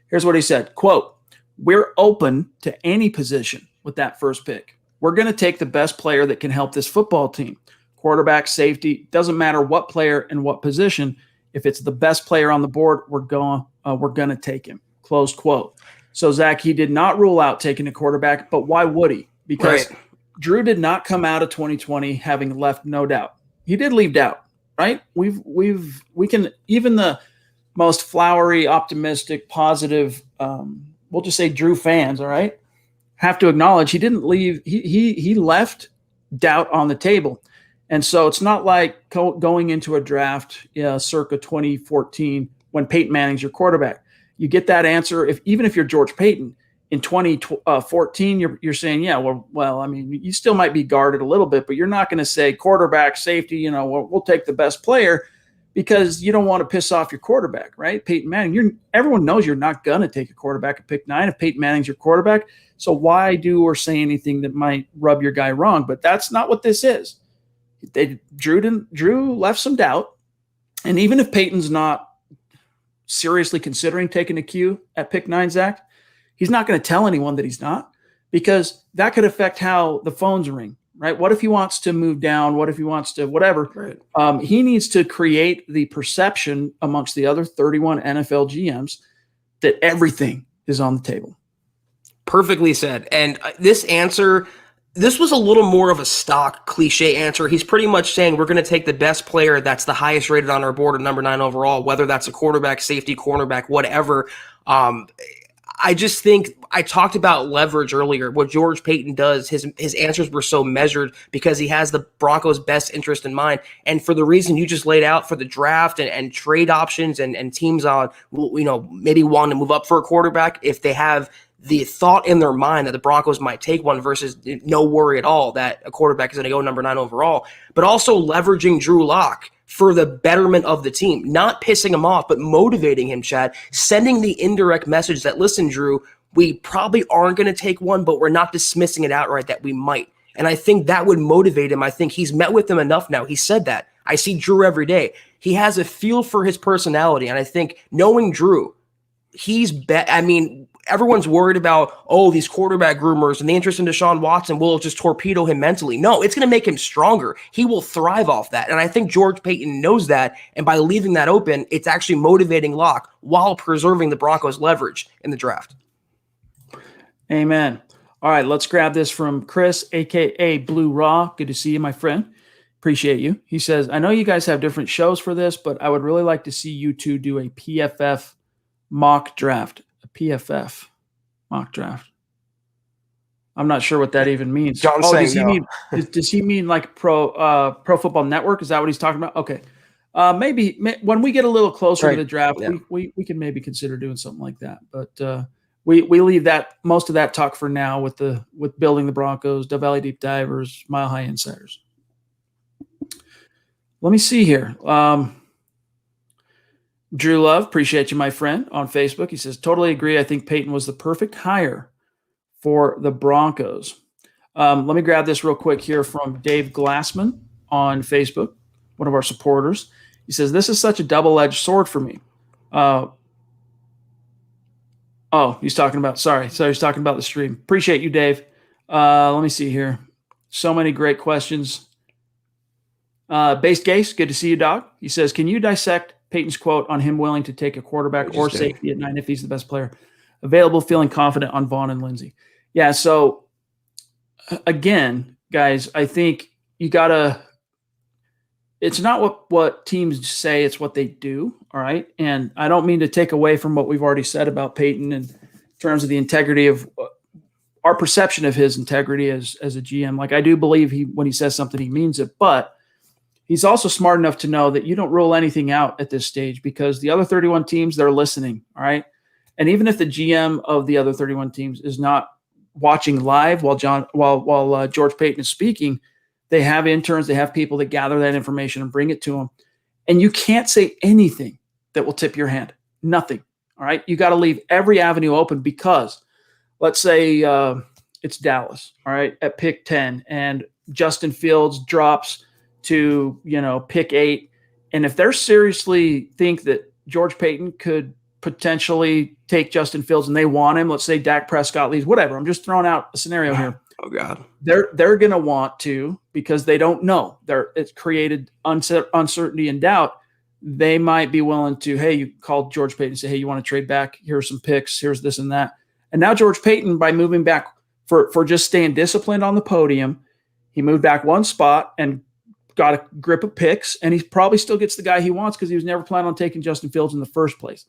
Here's what he said, quote, we're open to any position with that first pick. We're going to take the best player that can help this football team. Quarterback, safety, doesn't matter what player and what position. If it's the best player on the board, we're going to take him, close quote. So, Zach, he did not rule out taking a quarterback, but why would he? Because right. Drew did not come out of 2020 having left no doubt. He did leave doubt, right? We can, even the most flowery, optimistic, positive, we'll just say Drew fans, all right, have to acknowledge he didn't leave. He left doubt on the table. And so it's not like going into a draft circa 2014 when Peyton Manning's your quarterback. You get that answer even if you're George Paton. In 2014, you're saying, yeah, well, I mean, you still might be guarded a little bit, but you're not going to say quarterback, safety, we'll take the best player because you don't want to piss off your quarterback, right? Peyton Manning, everyone knows you're not going to take a quarterback at pick 9 if Peyton Manning's your quarterback. So why do or say anything that might rub your guy wrong? But that's not what this is. Drew left some doubt. And even if Peyton's not seriously considering taking a Q at pick 9, Zach, he's not going to tell anyone that he's not, because that could affect how the phones ring, right? What if he wants to move down? What if he wants to whatever? Right. He needs to create the perception amongst the other 31 NFL GMs that everything is on the table. Perfectly said. And this answer, this was a little more of a stock cliche answer. He's pretty much saying we're going to take the best player that's the highest rated on our board at number 9 overall, whether that's a quarterback, safety, cornerback, whatever. I just think I talked about leverage earlier. What George Paton does, his answers were so measured because he has the Broncos' best interest in mind. And for the reason you just laid out for the draft and trade options and teams on, maybe wanting to move up for a quarterback, if they have the thought in their mind that the Broncos might take one versus no worry at all that a quarterback is going to go number 9 overall, but also leveraging Drew Lock for the betterment of the team, not pissing him off, but motivating him, Chad, sending the indirect message that, listen, Drew, we probably aren't going to take one, but we're not dismissing it outright that we might. And I think that would motivate him. I think he's met with him enough now. He said that. I see Drew every day. He has a feel for his personality. And I think knowing Drew, everyone's worried about, these quarterback groomers and the interest in Deshaun Watson will just torpedo him mentally. No, it's going to make him stronger. He will thrive off that. And I think George Paton knows that. And by leaving that open, it's actually motivating Locke while preserving the Broncos' leverage in the draft. Amen. All right, let's grab this from Chris, a.k.a. Blue Raw. Good to see you, my friend. Appreciate you. He says, I know you guys have different shows for this, but I would really like to see you two do a PFF mock draft. PFF mock draft. I'm not sure what that even means. Does he mean like Pro Football Network? Is that what he's talking about? Okay. Maybe when we get a little closer to the draft, we can maybe consider doing something like that. But we leave that most of that talk for now with building the Broncos, Dove Valley Deep Divers, Mile High Insiders. Let me see here. Drew Love, appreciate you, my friend, on Facebook. He says, totally agree. I think Paton was the perfect hire for the Broncos. Let me grab this real quick here from Dave Glassman on Facebook, one of our supporters. He says, this is such a double-edged sword for me. He's talking about the stream. Appreciate you, Dave. Let me see here. So many great questions. Based Gase, good to see you, dog. He says, can you dissect Paton's quote on him willing to take a quarterback or safety at 9 if he's the best player available, feeling confident on Vaughn and Lindsey? Yeah, so again, guys, I think you got to – it's not what teams say, it's what they do, all right? And I don't mean to take away from what we've already said about Paton in terms of the integrity of our perception of his integrity as a GM. Like, I do believe when he says something, he means it, but – he's also smart enough to know that you don't rule anything out at this stage because the other 31 teams, they're listening, all right? And even if the GM of the other 31 teams is not watching live while George Paton is speaking, they have interns, they have people that gather that information and bring it to them. And you can't say anything that will tip your hand. Nothing, all right? You got to leave every avenue open because let's say it's Dallas, all right, at pick 10, and Justin Fields drops to, pick 8. And if they're seriously think that George Paton could potentially take Justin Fields and they want him, let's say Dak Prescott leaves, whatever. I'm just throwing out a scenario here. Oh God. They're going to want to, because they don't know. It's created uncertainty and doubt. They might be willing to, hey, you called George Paton and say, hey, you want to trade back? Here's some picks. Here's this and that. And now George Paton, by moving back for just staying disciplined on the podium, he moved back one spot and got a grip of picks, and he probably still gets the guy he wants because he was never planning on taking Justin Fields in the first place.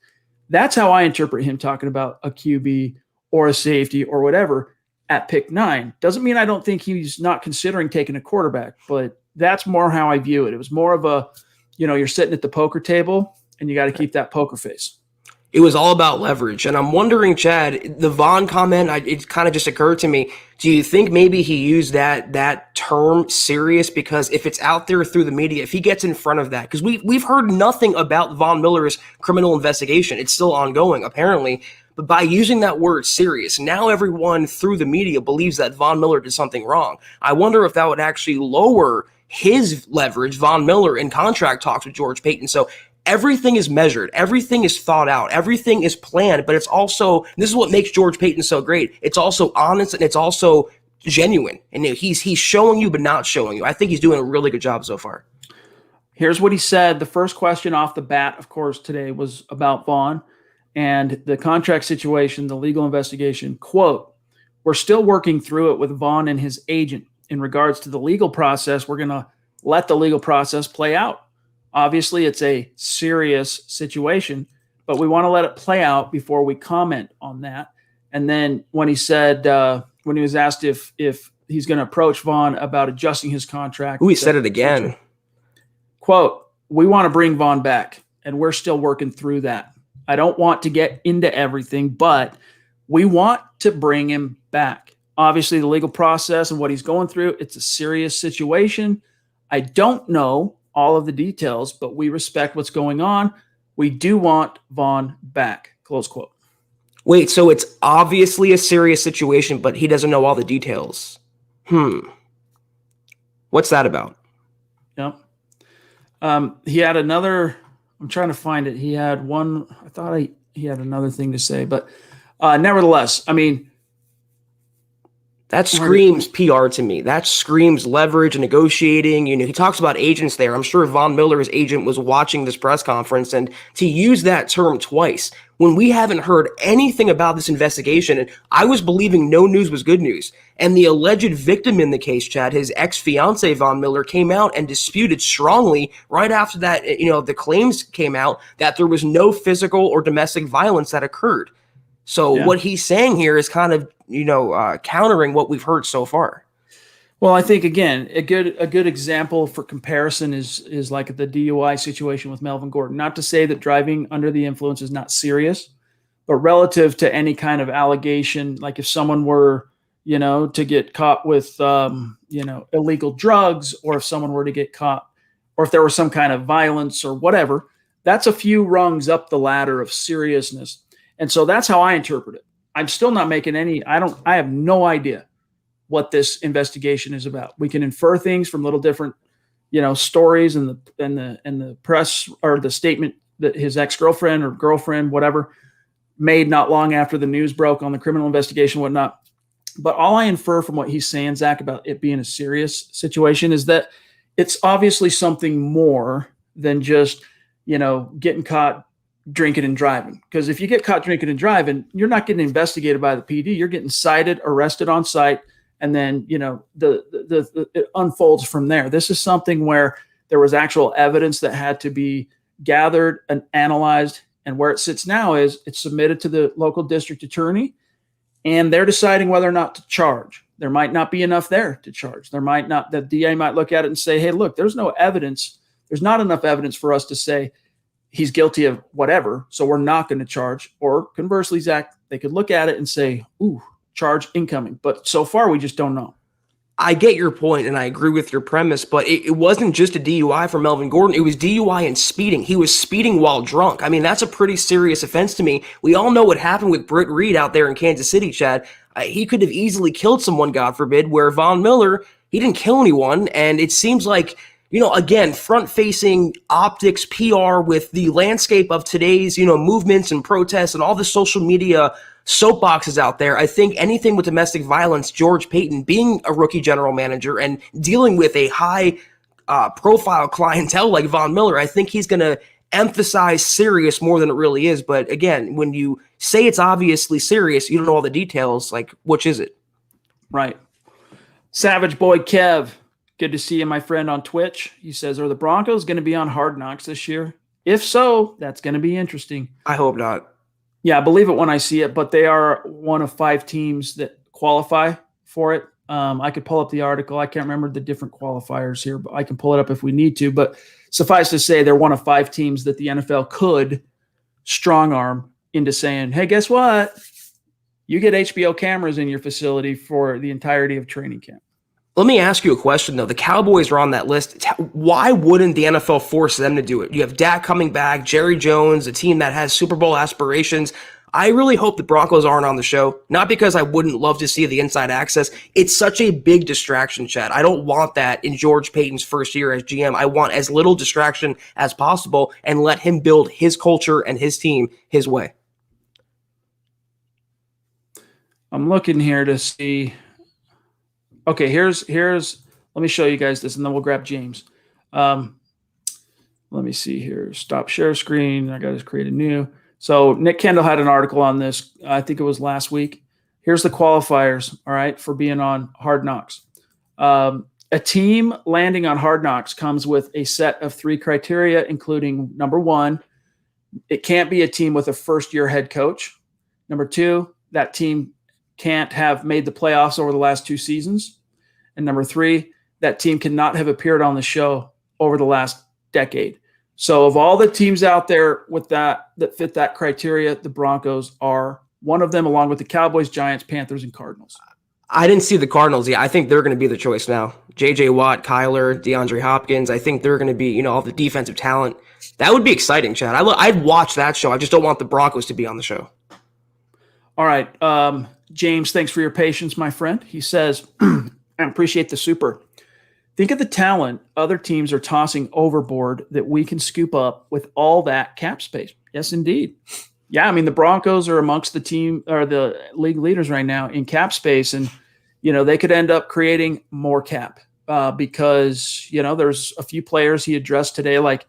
That's how I interpret him talking about a QB or a safety or whatever at pick 9. Doesn't mean I don't think he's not considering taking a quarterback, but that's more how I view it. It was more of a, you're sitting at the poker table and you got to keep that poker face. It was all about leverage. And I'm wondering, Chad, the Vaughn comment, it kind of just occurred to me. Do you think maybe he used that term serious because if it's out there through the media, if he gets in front of that, because we've heard nothing about Von Miller's criminal investigation. It's still ongoing, apparently. But by using that word serious, now everyone through the media believes that Von Miller did something wrong. I wonder if that would actually lower his leverage, Von Miller, in contract talks with George Paton. So everything is measured. Everything is thought out. Everything is planned. But it's also, this is what makes George Paton so great. It's also honest and it's also genuine, and he's showing you but not showing you. I think he's doing a really good job so far. Here's what he said. The first question off the bat, of course, today was about Vaughn and the contract situation, the legal investigation. Quote, "We're still working through it with Vaughn and his agent. In regards to the legal process, we're going to let the legal process play out. Obviously, it's a serious situation, but we want to let it play out before we comment on that." And then when he said, when he was asked if he's going to approach Vaughn about adjusting his contract. He said it again. Quote, "We want to bring Vaughn back, and we're still working through that. I don't want to get into everything, but we want to bring him back. Obviously, the legal process and what he's going through, it's a serious situation. I don't know all of the details, but we respect what's going on. We do want Vaughn back." Close quote. Wait, so it's obviously a serious situation, but he doesn't know all the details. What's that about? Yep. He had another, I'm trying to find it. He had one, I thought he had another thing to say, but nevertheless, I mean, that screams PR to me. That screams leverage and negotiating. You know, he talks about agents there. I'm sure Von Miller's agent was watching this press conference, and to use that term twice when we haven't heard anything about this investigation, and I was believing no news was good news. And the alleged victim in the case, Chad, his ex-fiance Von Miller, came out and disputed strongly right after that, the claims came out that there was no physical or domestic violence that occurred. So what he's saying here is kind of, countering what we've heard so far. Well, I think, again, a good example for comparison is like the DUI situation with Melvin Gordon. Not to say that driving under the influence is not serious, but relative to any kind of allegation, like if someone were, to get caught with, illegal drugs, or if someone were to get caught, or if there was some kind of violence or whatever, that's a few rungs up the ladder of seriousness. And so that's how I interpret it. I'm still not making I have no idea what this investigation is about. We can infer things from little different, stories and the press, or the statement that his ex-girlfriend or girlfriend, whatever, made not long after the news broke on the criminal investigation, whatnot. But all I infer from what he's saying, Zach, about it being a serious situation is that it's obviously something more than just, getting caught drinking and driving. Because if you get caught drinking and driving, you're not getting investigated by the PD. You're getting cited, arrested on site, and then it unfolds from there. This is something where there was actual evidence that had to be gathered and analyzed, and where it sits now is it's submitted to the local district attorney, and they're deciding whether or not to charge. There might not be enough there to charge. The DA might look at it and say, "Hey, look, there's no evidence. There's not enough evidence for us to say he's guilty of whatever, so we're not going to charge." Or conversely, Zach, they could look at it and say, "Ooh, charge incoming." But so far, we just don't know. I get your point, and I agree with your premise, but it wasn't just a DUI for Melvin Gordon. It was DUI and speeding. He was speeding while drunk. I mean, that's a pretty serious offense to me. We all know what happened with Britt Reed out there in Kansas City, Chad. He could have easily killed someone, God forbid, where Von Miller, he didn't kill anyone, and it seems like, again, front-facing optics, PR with the landscape of today's, movements and protests and all the social media soapboxes out there. I think anything with domestic violence, George Paton being a rookie general manager and dealing with a high profile clientele like Von Miller, I think he's going to emphasize serious more than it really is. But again, when you say it's obviously serious, you don't know all the details. Like, which is it? Right. Savage Boy Kev, good to see you, my friend, on Twitch. He says, "Are the Broncos going to be on Hard Knocks this year? If so, that's going to be interesting." I hope not. Yeah, I believe it when I see it, but they are one of 5 teams that qualify for it. I could pull up the article. I can't remember the different qualifiers here, but I can pull it up if we need to. But suffice to say, they're one of 5 teams that the NFL could strong arm into saying, "Hey, guess what? You get HBO cameras in your facility for the entirety of training camp." Let me ask you a question, though. The Cowboys are on that list. Why wouldn't the NFL force them to do it? You have Dak coming back, Jerry Jones, a team that has Super Bowl aspirations. I really hope the Broncos aren't on the show, not because I wouldn't love to see the inside access. It's such a big distraction, Chad. I don't want that in George Paton's first year as GM. I want as little distraction as possible and let him build his culture and his team his way. I'm looking here to see Okay, here's let me show you guys this, and then we'll grab James. Let me see here. Stop share screen. I got to create a new. So Nick Kendall had an article on this. I think it was last week. Here's the qualifiers, all right, for being on Hard Knocks. A team landing on Hard Knocks comes with a set of 3 criteria, including number 1, it can't be a team with a first-year head coach. Number 2, that team can't have made the playoffs over the last 2 seasons. And number 3, that team cannot have appeared on the show over the last decade. So of all the teams out there with that fit that criteria, the Broncos are one of them, along with the Cowboys, Giants, Panthers, and Cardinals. I didn't see the Cardinals yet. I think they're going to be the choice now. J.J. Watt, Kyler, DeAndre Hopkins. I think they're going to be, all the defensive talent. That would be exciting, Chad. I'd watch that show. I just don't want the Broncos to be on the show. All right. James, thanks for your patience, my friend. He says, I appreciate the super. Think of the talent other teams are tossing overboard that we can scoop up with all that cap space. Yes, indeed. Yeah, I mean, the Broncos are amongst the team or the league leaders right now in cap space, and they could end up creating more cap because there's a few players he addressed today, like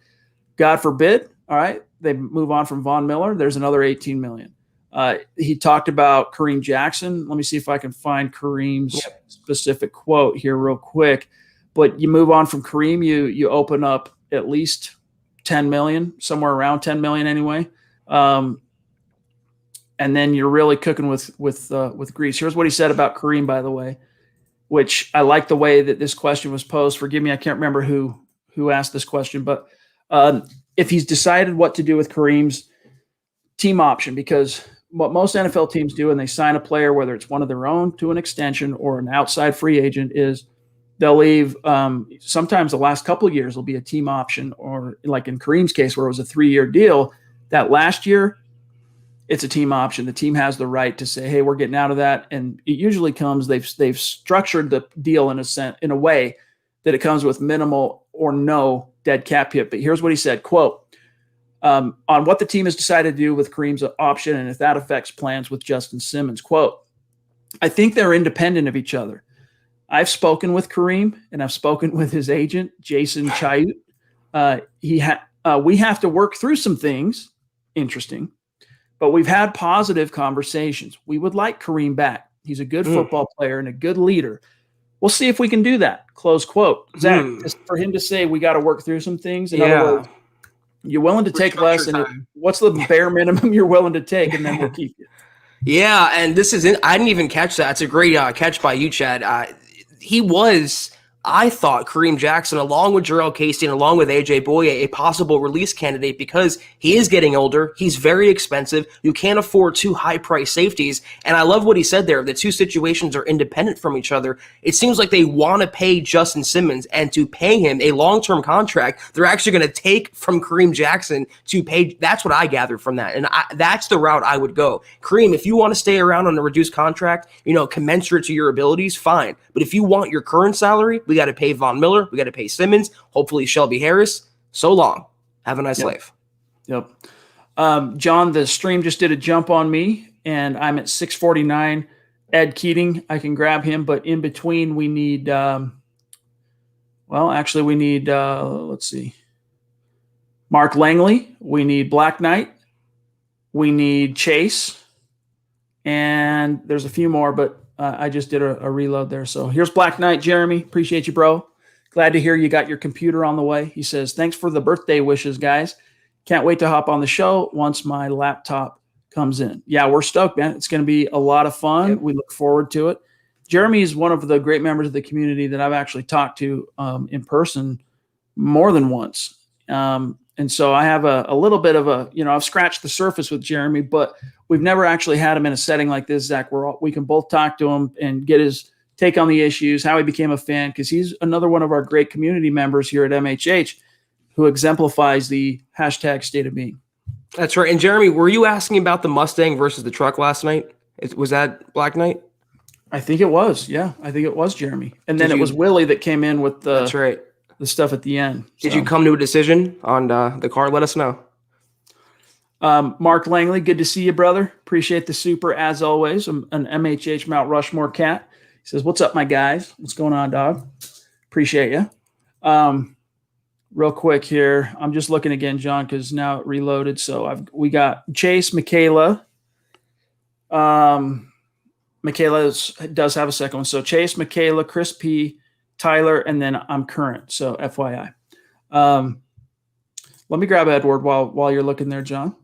God forbid, all right, they move on from Von Miller. There's another $18 million. He talked about Kareem Jackson. Let me see if I can find Kareem's specific quote here real quick. But you move on from Kareem, you open up at least 10 million, somewhere around 10 million anyway. And then you're really cooking with grease. Here's what he said about Kareem, by the way, which I like the way that this question was posed. Forgive me, I can't remember who asked this question, but if he's decided what to do with Kareem's team option, because what most NFL teams do when they sign a player, whether it's one of their own to an extension or an outside free agent, is they'll leave. Sometimes the last couple of years will be a team option, or like in Kareem's case where it was a 3-year deal, that last year it's a team option. The team has the right to say, hey, we're getting out of that. And it usually comes, they've structured the deal in a way that it comes with minimal or no dead cap hit. But here's what he said, quote, on what the team has decided to do with Kareem's option and if that affects plans with Justin Simmons, quote, I think they're independent of each other. I've spoken with Kareem and I've spoken with his agent, Jason Chayut. We have to work through some things, interesting, but we've had positive conversations. We would like Kareem back. He's a good football player and a good leader. We'll see if we can do that. Close quote. Zach, for him to say we got to work through some things. In other words, you're willing to take less, and what's the bare minimum you're willing to take, and then we'll keep you. Yeah, and this is I didn't even catch that. It's a great catch by you, Chad. He was, I thought, Kareem Jackson, along with Jarrell Casey and along with A.J. Boye, a possible release candidate because he is getting older. He's very expensive. You can't afford 2 high-priced safeties. And I love what he said there. The 2 situations are independent from each other. It seems like they want to pay Justin Simmons, and to pay him a long-term contract, they're actually going to take from Kareem Jackson to pay. That's what I gathered from that. And that's the route I would go. Kareem, if you want to stay around on a reduced contract, commensurate to your abilities, fine. But if you want your current salary, we got to pay Von Miller. We got to pay Simmons. Hopefully Shelby Harris. So long. Have a nice life. Yep. John, the stream just did a jump on me, and I'm at 649. Ed Keating, I can grab him, but in between we need let's see. Mark Langley. We need Black Knight. We need Chase. And there's a few more, but I just did a reload there. So here's Black Knight, Jeremy. Appreciate you, bro. Glad to hear you got your computer on the way. He says, thanks for the birthday wishes, guys. Can't wait to hop on the show once my laptop comes in. Yeah, we're stoked, man. It's going to be a lot of fun. Yep. We look forward to it. Jeremy is one of the great members of the community that I've actually talked to in person more than once. And so I have a little bit of I've scratched the surface with Jeremy, but we've never actually had him in a setting like this, Zach, where we can both talk to him and get his take on the issues, how he became a fan, because he's another one of our great community members here at MHH who exemplifies the hashtag state of being. That's right. And Jeremy, were you asking about the Mustang versus the truck last night? Was that Black Knight? I think it was. Yeah, I think it was Jeremy. And then it was Willie that came in with the. That's right. The stuff at the end. Did you come to a decision on the car? Let us know. Mark Langley, good to see you, brother. Appreciate the super as always. I'm an MHH Mount Rushmore cat. He says, "What's up, my guys? What's going on, dog? Appreciate you." Real quick here, I'm just looking again, John, because now it reloaded. So we got Chase, Michaela. Michaela does have a second one. So Chase, Michaela, Chris P, Tyler, and then I'm current. So FYI. Let me grab Edward while you're looking there, John.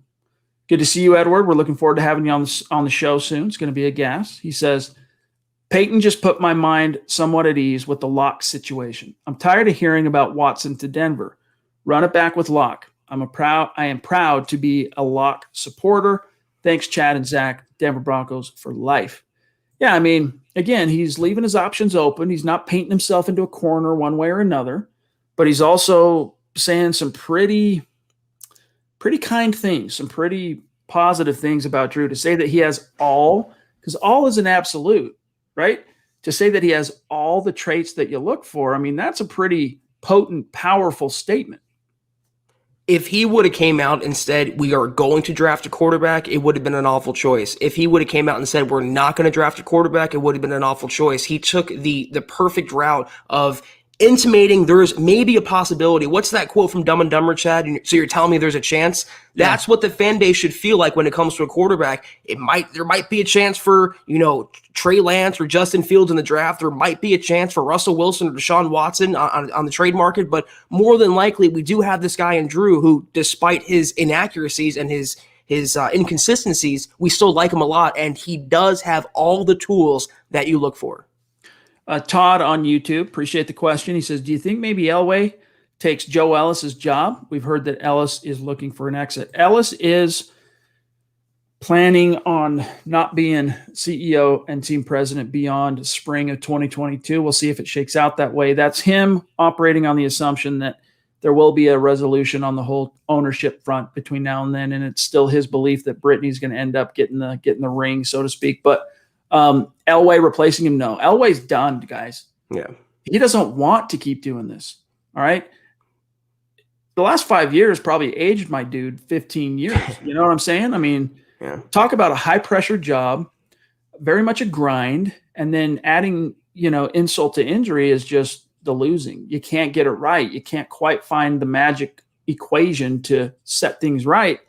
Good to see you, Edward. We're looking forward to having you on the show soon. It's going to be a gas. He says, Peyton just put my mind somewhat at ease with the Locke situation. I'm tired of hearing about Watson to Denver. Run it back with Locke. I am proud to be a Locke supporter. Thanks, Chad and Zach, Denver Broncos for life. Yeah, I mean, again, he's leaving his options open. He's not painting himself into a corner one way or another, but he's also saying some pretty kind things, some pretty positive things about Drew. To say that he has all, because all is an absolute, right? To say that he has all the traits that you look for, I mean, that's a pretty potent, powerful statement. If he would have came out and said, we are going to draft a quarterback, it would have been an awful choice. If he would have came out and said, we're not going to draft a quarterback, it would have been an awful choice. He took the perfect route of intimating there's maybe a possibility. What's that quote from Dumb and Dumber, Chad? So you're telling me there's a chance? Yeah. That's what the fan base should feel like when it comes to a quarterback. There might be a chance for, Trey Lance or Justin Fields in the draft. There might be a chance for Russell Wilson or Deshaun Watson on the trade market, but more than likely we do have this guy in Drew who, despite his inaccuracies and his inconsistencies, we still like him a lot, and he does have all the tools that you look for. Todd on YouTube, appreciate the question. He says, do you think maybe Elway takes Joe Ellis's job? We've heard that Ellis is looking for an exit. Ellis is planning on not being CEO and team president beyond spring of 2022. We'll see if it shakes out that way. That's him operating on the assumption that there will be a resolution on the whole ownership front between now and then. And it's still his belief that Brittany's going to end up getting the ring, so to speak. But Elway replacing him, no. Elway's done, guys. Yeah. He doesn't want to keep doing this. All right. The last 5 years probably aged my dude 15 years. You know what I'm saying? I mean, yeah. Talk about a high pressure job, very much a grind, and then adding, insult to injury is just the losing. You can't get it right. You can't quite find the magic equation to set things right.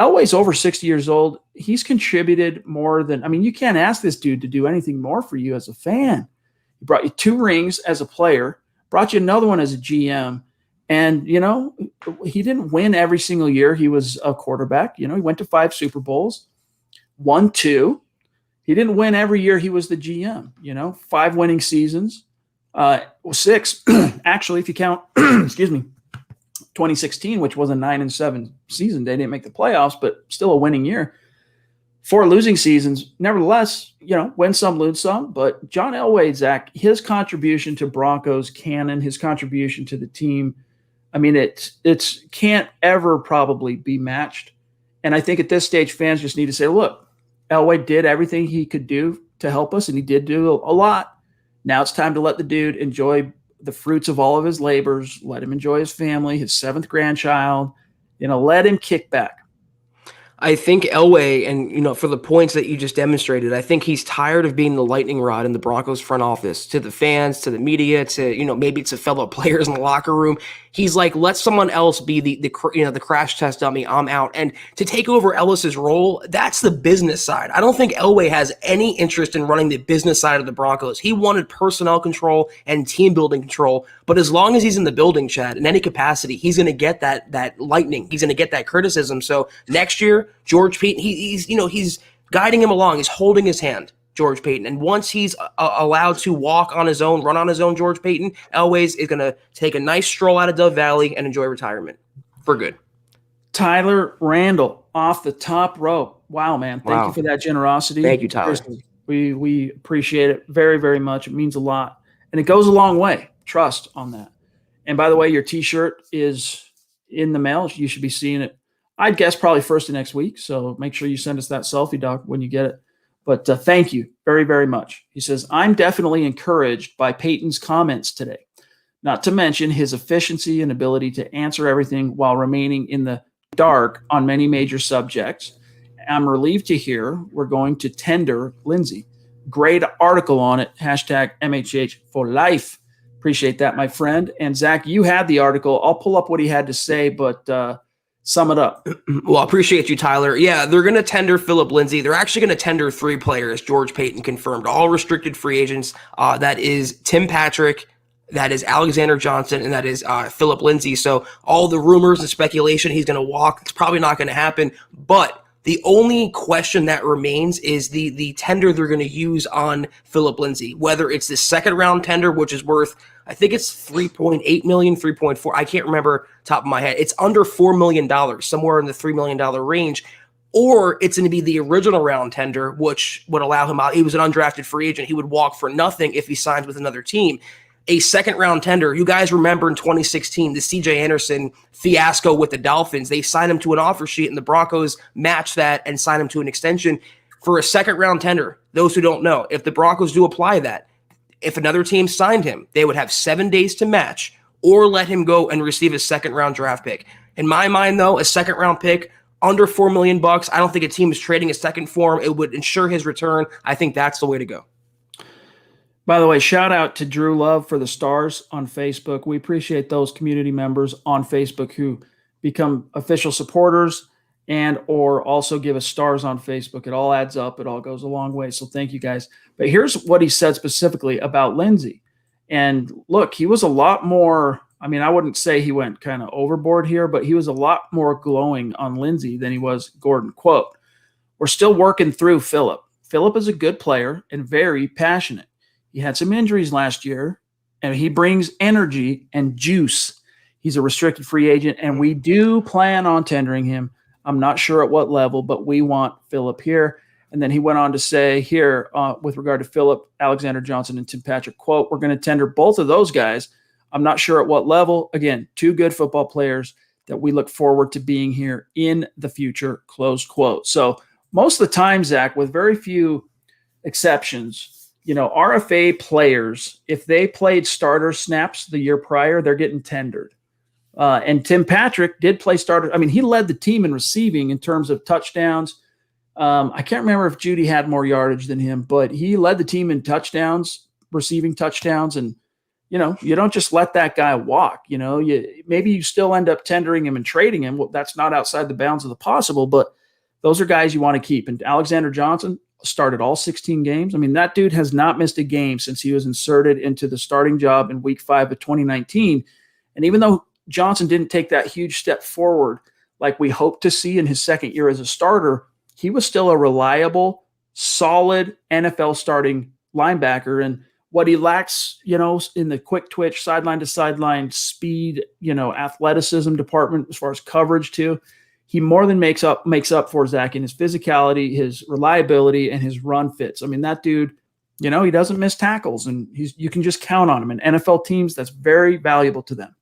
Elway's over 60 years old. He's contributed more than, you can't ask this dude to do anything more for you as a fan. He brought you 2 rings as a player, brought you another one as a GM. And, he didn't win every single year he was a quarterback. He went to 5 Super Bowls, won 2. He didn't win every year he was the GM, 5 winning seasons, 6, actually, if you count, 2016, which was a 9-7 season. They didn't make the playoffs, but still a winning year. 4 losing seasons. Nevertheless, win some, lose some. But John Elway, Zach, his contribution to Broncos canon, his contribution to the team, it can't ever probably be matched. And I think at this stage, fans just need to say, look, Elway did everything he could do to help us, and he did do a lot. Now it's time to let the dude enjoy the fruits of all of his labors. Let him enjoy his family, his 7th grandchild. Let him kick back. I think Elway, and for the points that you just demonstrated, I think he's tired of being the lightning rod in the Broncos front office, to the fans, to the media, to maybe to fellow players in the locker room. He's like, let someone else be the crash test dummy. I'm out. And to take over Ellis's role, that's the business side. I don't think Elway has any interest in running the business side of the Broncos. He wanted personnel control and team building control. But as long as he's in the building, Chad, in any capacity, he's going to get that lightning. He's going to get that criticism. So next year, George Paton, he's guiding him along. He's holding his hand, George Paton. And once he's allowed to walk on his own, run on his own, George Paton, Elway's is going to take a nice stroll out of Dove Valley and enjoy retirement for good. Tyler Randall off the top rope. Wow, man. Thank you for that generosity. Thank you, Tyler. We appreciate it very, very much. It means a lot. And it goes a long way. Trust on that. And by the way, your T-shirt is in the mail. You should be seeing it, I'd guess, probably first of next week. So make sure you send us that selfie, Doc, when you get it. But thank you very, very much. He says, I'm definitely encouraged by Peyton's comments today, not to mention his efficiency and ability to answer everything while remaining in the dark on many major subjects. I'm relieved to hear we're going to tender Lindsey. Great article on it. Hashtag MHH for life. Appreciate that, my friend. And Zach, you had the article. I'll pull up what he had to say, but sum it up. Well, I appreciate you, Tyler. Yeah, they're going to tender Philip Lindsay. They're actually going to tender 3 players, George Paton confirmed, all restricted free agents. That is Tim Patrick, that is Alexander Johnson, and that is Philip Lindsay. So all the rumors and speculation he's going to walk, it's probably not going to happen. But the only question that remains is the tender they're going to use on Philip Lindsay, whether it's the second round tender, which is worth, I think it's 3.8 million, 3.4. I can't remember top of my head. It's under $4 million, somewhere in the $3 million range, or it's going to be the original round tender, which would allow him out. He was an undrafted free agent. He would walk for nothing if he signs with another team. A second round tender. You guys remember in 2016, the CJ Anderson fiasco with the Dolphins. They signed him to an offer sheet and the Broncos matched that and signed him to an extension for a second round tender. Those who don't know, if the Broncos do apply that, if another team signed him, they would have 7 days to match or let him go and receive a second round draft pick. In my mind, though, a second round pick under $4 million, I don't think a team is trading a second for him. It would ensure his return. I think that's the way to go. By the way, shout out to Drew Love for the stars on Facebook. We appreciate those community members on Facebook who become official supporters and or also give us stars on Facebook. It all adds up. It all goes a long way. So thank you guys. But here's what he said specifically about Lindsay. And look, he was a lot more, I mean, I wouldn't say he went kind of overboard here, but he was a lot more glowing on Lindsay than he was Gordon. Quote, "We're still working through Philip. Philip is a good player and very passionate. He had some injuries last year, and he brings energy and juice. He's a restricted free agent, and we do plan on tendering him. I'm not sure at what level, but we want Philip here." And then he went on to say here, with regard to Philip, Alexander Johnson, and Tim Patrick, quote, "We're going to tender both of those guys. I'm not sure at what level. Again, 2 good football players that we look forward to being here in the future," close quote. So most of the time, Zach, with very few exceptions, you know, RFA players, if they played starter snaps the year prior, they're getting tendered. And Tim Patrick did play starter. I mean, he led the team in receiving in terms of touchdowns. I can't remember if Judy had more yardage than him, but he led the team in touchdowns, receiving touchdowns. And, you know, you don't just let that guy walk. You know, maybe you still end up tendering him and trading him. Well, that's not outside the bounds of the possible, but those are guys you want to keep. And Alexander Johnson started all 16 games. I mean, that dude has not missed a game since he was inserted into the starting job in week 5 of 2019. And even though Johnson didn't take that huge step forward like we hoped to see in his second year as a starter, he was still a reliable, solid NFL starting linebacker. And what he lacks, you know, in the quick twitch, sideline to sideline speed, you know, athleticism department as far as coverage too, he more than makes up for, Zach, in his physicality, his reliability, and his run fits. I mean, that dude, you know, he doesn't miss tackles, and you can just count on him. And NFL teams, that's very valuable to them.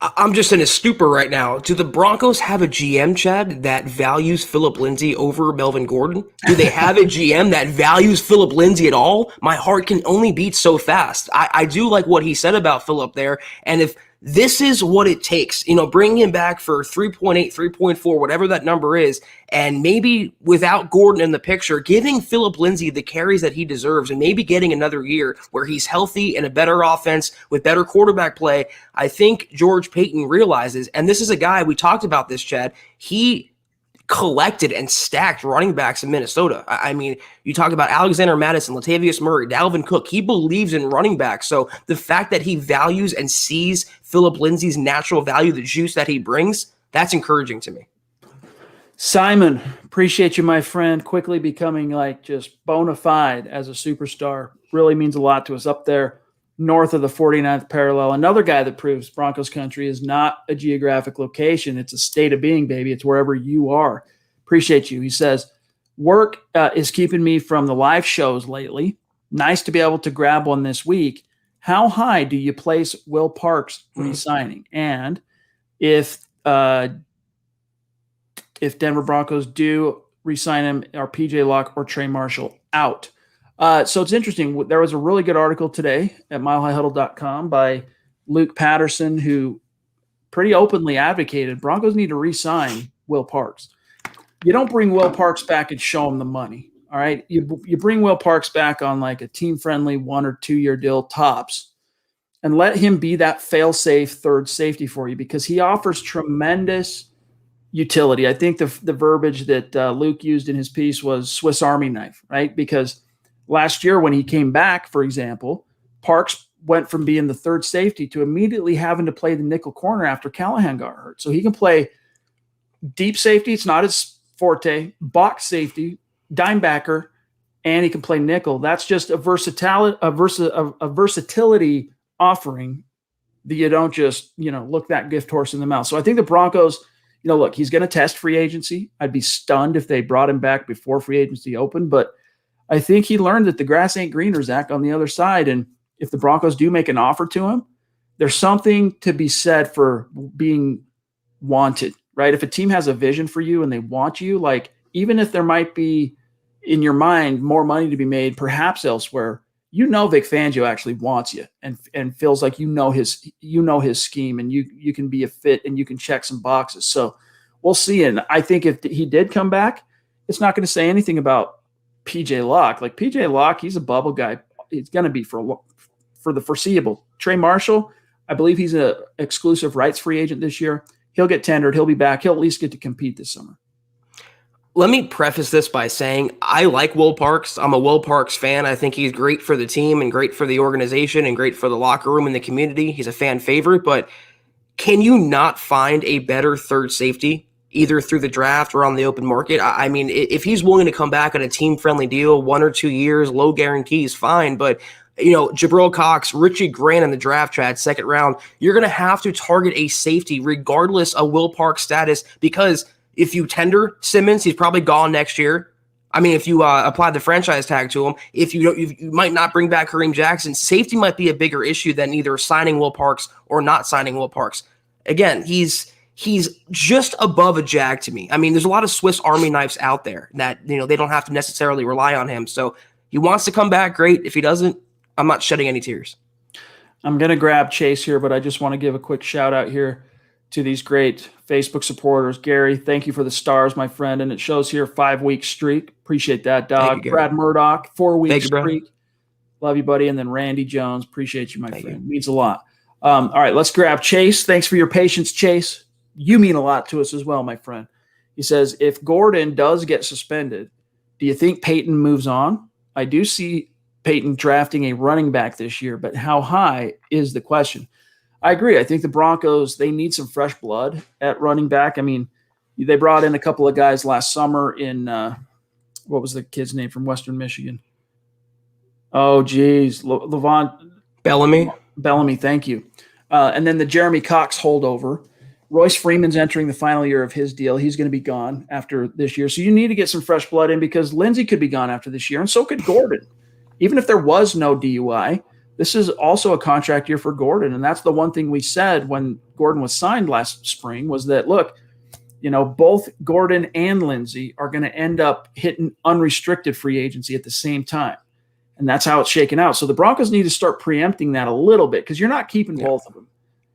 I'm just in a stupor right now. Do the Broncos have a GM, Chad, that values Philip Lindsay over Melvin Gordon? Do they have a GM that values Philip Lindsay at all? My heart can only beat so fast. I do like what he said about Philip there. And if this is what it takes, you know, bringing him back for 3.8, 3.4, whatever that number is, and maybe without Gordon in the picture, giving Philip Lindsay the carries that he deserves and maybe getting another year where he's healthy and a better offense with better quarterback play, I think George Paton realizes, and this is a guy, we talked about this, Chad, he collected and stacked running backs in Minnesota. I mean, you talk about Alexander Madison, Latavius Murray, Dalvin Cook. He believes in running backs. So the fact that he values and sees Philip Lindsay's natural value, the juice that he brings, that's encouraging to me. Simon, appreciate you, my friend. Quickly becoming like just bona fide as a superstar really means a lot to us up there north of the 49th parallel. Another guy that proves Broncos country is not a geographic location. It's a state of being, baby. It's wherever you are. Appreciate you. He says, work is keeping me from the live shows lately. Nice to be able to grab one this week. How high do you place Will Parks re-signing? And if Denver Broncos do re-sign him, are PJ Locke or Trey Marshall out? So it's interesting. There was a really good article today at milehighhuddle.com by Luke Patterson, who pretty openly advocated Broncos need to re-sign Will Parks. You don't bring Will Parks back and show him the money. All right. You bring Will Parks back on like a team friendly 1 or 2 year deal tops and let him be that fail safe third safety for you because he offers tremendous utility. I think the verbiage that Luke used in his piece was Swiss Army knife, right? Because last year when he came back, for example, Parks went from being the third safety to immediately having to play the nickel corner after Callahan got hurt. So he can play deep safety. It's not his forte, box safety, dime backer, and he can play nickel. That's just a versatility offering that you don't just, look that gift horse in the mouth. So I think the Broncos, look, he's going to test free agency. I'd be stunned if they brought him back before free agency opened, but I think he learned that the grass ain't greener, Zach, on the other side. And if the Broncos do make an offer to him, there's something to be said for being wanted, right? If a team has a vision for you and they want you, like even if there might be in your mind more money to be made, perhaps elsewhere, Vic Fangio actually wants you and feels like his scheme and you can be a fit and you can check some boxes. So we'll see. And I think if he did come back, it's not going to say anything about PJ Locke. Like PJ Locke, he's a bubble guy. He's going to be for the foreseeable. Trey Marshall, I believe he's an exclusive rights free agent this year. He'll get tendered. He'll be back. He'll at least get to compete this summer. Let me preface this by saying I like Will Parks. I'm a Will Parks fan. I think he's great for the team and great for the organization and great for the locker room and the community. He's a fan favorite, but can you not find a better third safety either through the draft or on the open market? I mean, if he's willing to come back on a team-friendly deal, 1 or 2 years, low guarantees, fine, but Jabril Cox, Richie Grant in the draft, Chad, second round, you're going to have to target a safety regardless of Will Parks' status because if you tender Simmons, he's probably gone next year. I mean, if you apply the franchise tag to him, if you might not bring back Kareem Jackson, safety might be a bigger issue than either signing Will Parks or not signing Will Parks. Again, he's just above a Jag to me. I mean, there's a lot of Swiss Army knives out there that they don't have to necessarily rely on him. So he wants to come back, great. If he doesn't, I'm not shedding any tears. I'm going to grab Chase here, but I just want to give a quick shout out here to these great Facebook supporters. Gary, thank you for the stars, my friend. And it shows here 5-week streak. Appreciate that, dog. You, Brad Murdoch, 4-week streak. Love you, buddy. And then Randy Jones. Appreciate you, my friend. Means a lot. All right, let's grab Chase. Thanks for your patience, Chase. You mean a lot to us as well, my friend. He says, if Gordon does get suspended, do you think Paton moves on? I do see Paton drafting a running back this year, but how high is the question? I agree. I think the Broncos, they need some fresh blood at running back. I mean, they brought in a couple of guys last summer in what was the kid's name from Western Michigan? Oh, geez. Levant Bellamy, thank you. And then the Jeremy Cox holdover. Royce Freeman's entering the final year of his deal. He's going to be gone after this year. So you need to get some fresh blood in because Lindsey could be gone after this year, and so could Gordon. Even if there was no DUI, this is also a contract year for Gordon. And that's the one thing we said when Gordon was signed last spring was that, look, both Gordon and Lindsey are going to end up hitting unrestricted free agency at the same time. And that's how it's shaken out. So the Broncos need to start preempting that a little bit because you're not keeping both of them.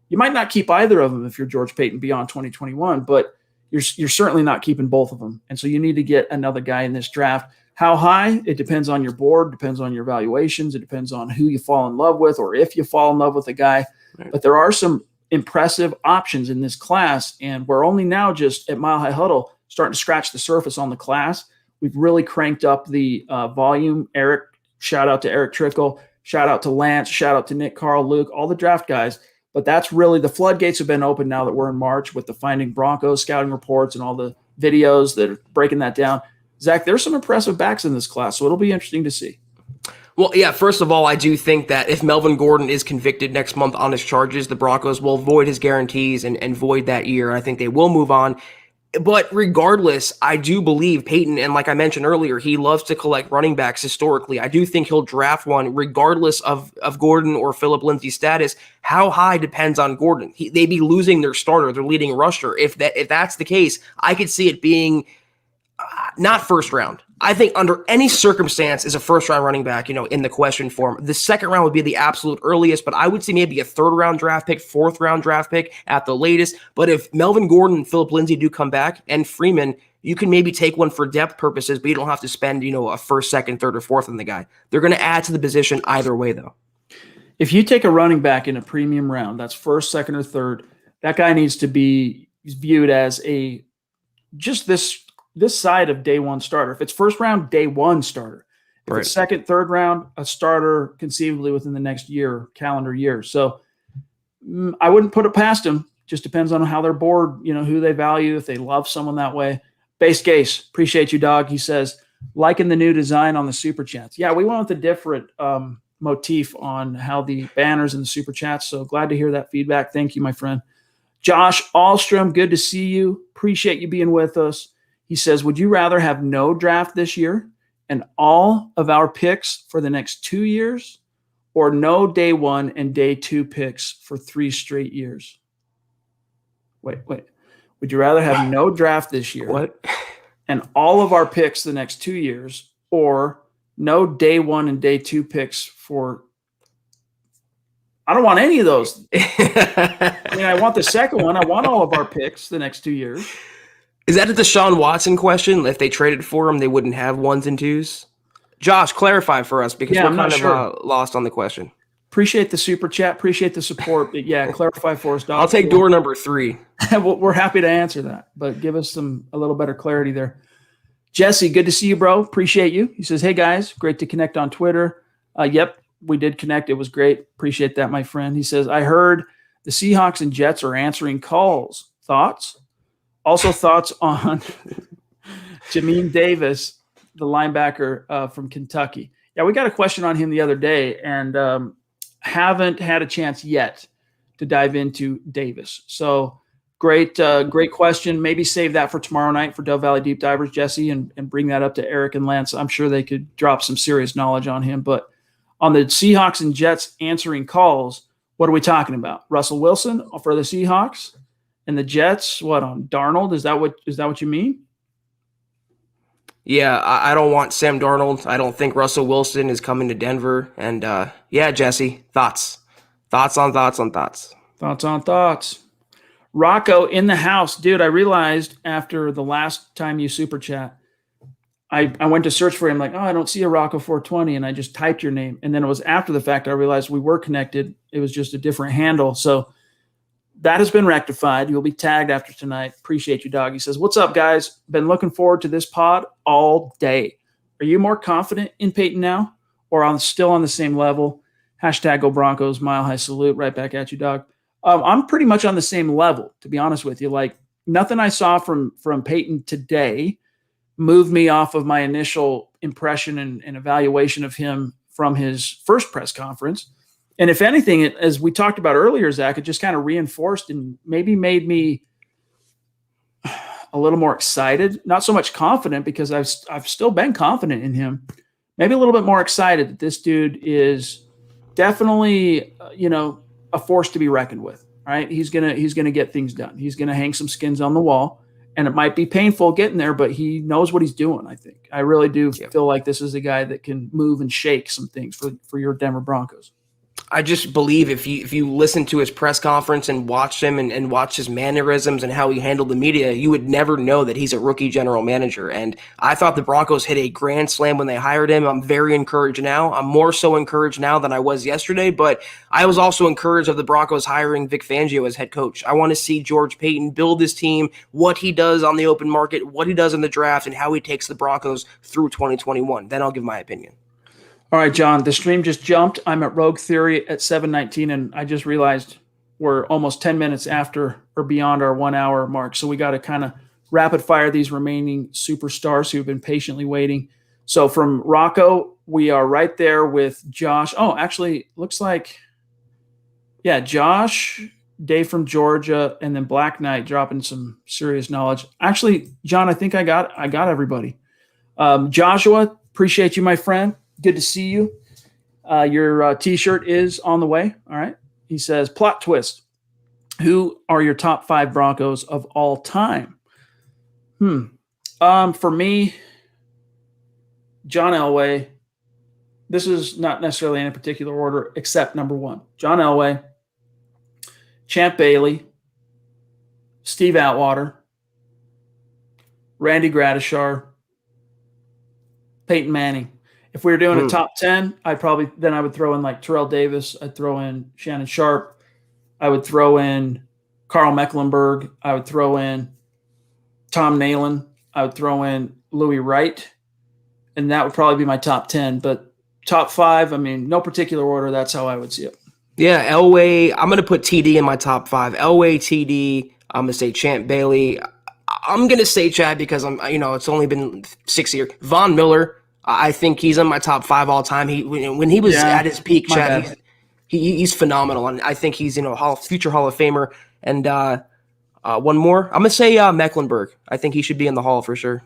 You might not keep either of them if you're George Paton beyond 2021, but you're certainly not keeping both of them. And so you need to get another guy in this draft. How high? It depends on your board, depends on your valuations. It depends on who you fall in love with or if you fall in love with a guy. Right. But there are some impressive options in this class, and we're only now just at Mile High Huddle starting to scratch the surface on the class. We've really cranked up the volume. Eric, shout out to Eric Trickle, shout out to Lance, shout out to Nick, Carl, Luke, all the draft guys. But that's really the floodgates have been open now that we're in March with the Finding Broncos scouting reports and all the videos that are breaking that down. Zach, there's some impressive backs in this class, so it'll be interesting to see. Well, yeah, first of all, I do think that if Melvin Gordon is convicted next month on his charges, the Broncos will void his guarantees and void that year. I think they will move on. But regardless, I do believe Paton, and like I mentioned earlier, he loves to collect running backs historically. I do think he'll draft one regardless of Gordon or Philip Lindsay's status. How high depends on Gordon. They'd be losing their starter, their leading rusher. If that's the case, I could see it being not first round. I think under any circumstance is a first round running back, in the question form. The second round would be the absolute earliest, but I would say maybe a third round draft pick, fourth round draft pick at the latest. But if Melvin Gordon and Phillip Lindsay do come back, and Freeman, you can maybe take one for depth purposes, but you don't have to spend, a first, second, third, or fourth on the guy. They're going to add to the position either way, though. If you take a running back in a premium round, that's first, second, or third, that guy needs to be viewed as just this side of day one starter. If it's first round, day one starter. If it's second, third round, a starter conceivably within the next year, calendar year. So I wouldn't put it past him. Just depends on how they're bored, who they value, if they love someone that way. Base Case, appreciate you, dog. He says, liking the new design on the Super Chats. Yeah, we went with a different motif on how the banners and the Super Chats. So glad to hear that feedback. Thank you, my friend. Josh Ahlstrom, good to see you. Appreciate you being with us. He says, would you rather have no draft this year and all of our picks for the next 2 years, or no day one and day two picks for 3 straight years? Wait. Would you rather have no draft this year and all of our picks the next 2 years, or no day one and day two picks for – I don't want any of those. I want the second one. I want all of our picks the next 2 years. Is that a Deshaun Watson question? If they traded for him, they wouldn't have ones and twos? Josh, clarify for us, because we're kind of lost on the question. Appreciate the super chat. Appreciate the support. But yeah, clarify for us, Doc. I'll take door number 3. We're happy to answer that, but give us a little better clarity there. Jesse, good to see you, bro. Appreciate you. He says, hey, guys, great to connect on Twitter. Yep, we did connect. It was great. Appreciate that, my friend. He says, I heard the Seahawks and Jets are answering calls. Thoughts? Also thoughts on Jamin Davis, the linebacker from Kentucky. Yeah, we got a question on him the other day, and haven't had a chance yet to dive into Davis. So great question. Maybe save that for tomorrow night for Dove Valley Deep Divers, Jesse, and bring that up to Eric and Lance. I'm sure they could drop some serious knowledge on him. But on the Seahawks and Jets answering calls, what are we talking about? Russell Wilson for the Seahawks? And the Jets, what, on Darnold? Is that what you mean? Yeah, I don't want Sam Darnold. I don't think Russell Wilson is coming to Denver. And yeah, Jesse, thoughts. Thoughts on thoughts on thoughts. Thoughts on thoughts. Rocco in the house. Dude, I realized after the last time you super chat, I went to search for him, like, oh, I don't see a Rocco 420, and I just typed your name. And then it was after the fact I realized we were connected. It was just a different handle. So that has been rectified. You'll be tagged after tonight. Appreciate you, dog. He says, what's up, guys? Been looking forward to this pod all day. Are you more confident in Peyton now, or still on the same level? Hashtag Go Broncos, mile high salute. Right back at you, dog. I'm pretty much on the same level, to be honest with you. Like, nothing I saw from Peyton today moved me off of my initial impression and evaluation of him from his first press conference. And if anything, as we talked about earlier, Zach, it just kind of reinforced and maybe made me a little more excited. Not so much confident, because I've still been confident in him. Maybe a little bit more excited that this dude is definitely, a force to be reckoned with. Right? He's gonna get things done. He's gonna hang some skins on the wall, and it might be painful getting there, but he knows what he's doing. I think I really do feel like this is a guy that can move and shake some things for your Denver Broncos. I just believe if you listen to his press conference and watch him and watch his mannerisms and how he handled the media, you would never know that he's a rookie general manager. And I thought the Broncos hit a grand slam when they hired him. I'm very encouraged now. I'm more so encouraged now than I was yesterday, but I was also encouraged of the Broncos hiring Vic Fangio as head coach. I want to see George Paton build his team, what he does on the open market, what he does in the draft, and how he takes the Broncos through 2021. Then I'll give my opinion. All right, John, the stream just jumped. I'm at Rogue Theory at 7:19, and I just realized we're almost 10 minutes after or beyond our 1 hour mark. So we got to kind of rapid fire these remaining superstars who've been patiently waiting. So from Rocco, we are right there with Josh. Oh, actually, looks like, yeah, Josh, Dave from Georgia, and then Black Knight dropping some serious knowledge. Actually, John, I think I got everybody. Joshua, appreciate you, my friend. Good to see you. Your T-shirt is on the way. All right. He says, plot twist. Who are your top 5 Broncos of all time? For me, John Elway. This is not necessarily in a particular order, except number one. John Elway, Champ Bailey, Steve Atwater, Randy Gradishar, Peyton Manning. If we were doing a top 10, I would throw in like Terrell Davis. I'd throw in Shannon Sharp. I would throw in Carl Mecklenburg. I would throw in Tom Nalen. I would throw in Louis Wright. And that would probably be my top 10. But top 5, I mean, no particular order. That's how I would see it. Yeah, Elway. I'm going to put TD in my top 5. Elway, TD. I'm going to say Champ Bailey. I'm going to say Chad because it's only been 6 years. Von Miller. I think he's in my top 5 all time. When he was at his peak, Chad, he's phenomenal, and I think he's future Hall of Famer. And one more, I'm gonna say Mecklenburg. I think he should be in the Hall for sure.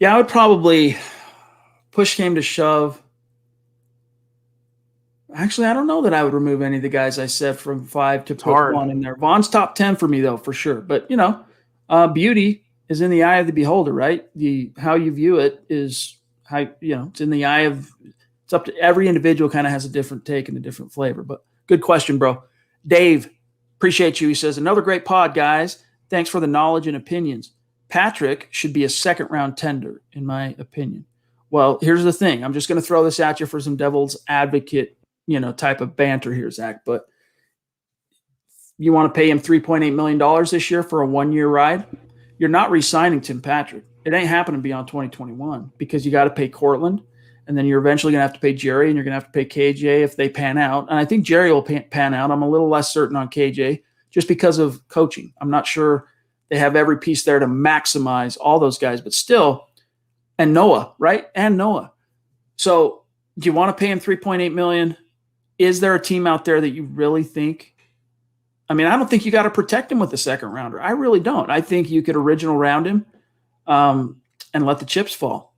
Yeah, I would probably push came to shove. Actually, I don't know that I would remove any of the guys I said from 5 to put one in there. Von's top 10 for me though, for sure. But beauty is in the eye of the beholder, right? How you view it is. It's in the eye of, it's up to every individual, kind of has a different take and a different flavor. But good question, bro. Dave, appreciate you. He says, another great pod, guys. Thanks for the knowledge and opinions. Patrick should be a second-round tender, in my opinion. Well, here's the thing. I'm just going to throw this at you for some devil's advocate, type of banter here, Zach. But you want to pay him $3.8 million this year for a one-year ride? You're not re-signing Tim Patrick. It ain't happening beyond 2021 because you got to pay Cortland, and then you're eventually going to have to pay Jerry, and you're going to have to pay KJ if they pan out. And I think Jerry will pan out. I'm a little less certain on KJ just because of coaching. I'm not sure they have every piece there to maximize all those guys, but still, and Noah, right? And Noah. So do you want to pay him $3.8 million? Is there a team out there that you really think? I mean, I don't think you got to protect him with a second rounder. I really don't. I think you could original round him. And let the chips fall.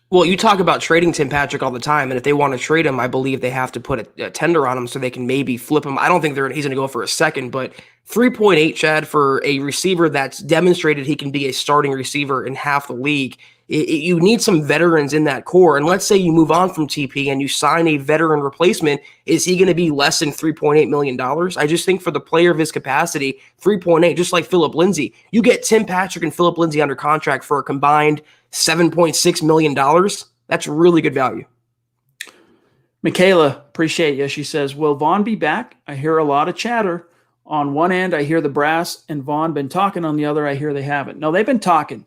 Well, you talk about trading Tim Patrick all the time, and if they want to trade him, I believe they have to put a tender on him so they can maybe flip him. I don't think he's going to go for a second, but 3.8, Chad, for a receiver that's demonstrated he can be a starting receiver in half the league. You need some veterans in that core. And let's say you move on from TP and you sign a veteran replacement. Is he going to be less than $3.8 million? I just think for the player of his capacity, 3.8, just like Philip Lindsay, you get Tim Patrick and Philip Lindsay under contract for a combined $7.6 million. That's really good value. Michaela, appreciate you. She says, will Vaughn be back? I hear a lot of chatter. On one end, I hear the brass and Vaughn been talking. On the other, I hear they haven't. No, they've been talking.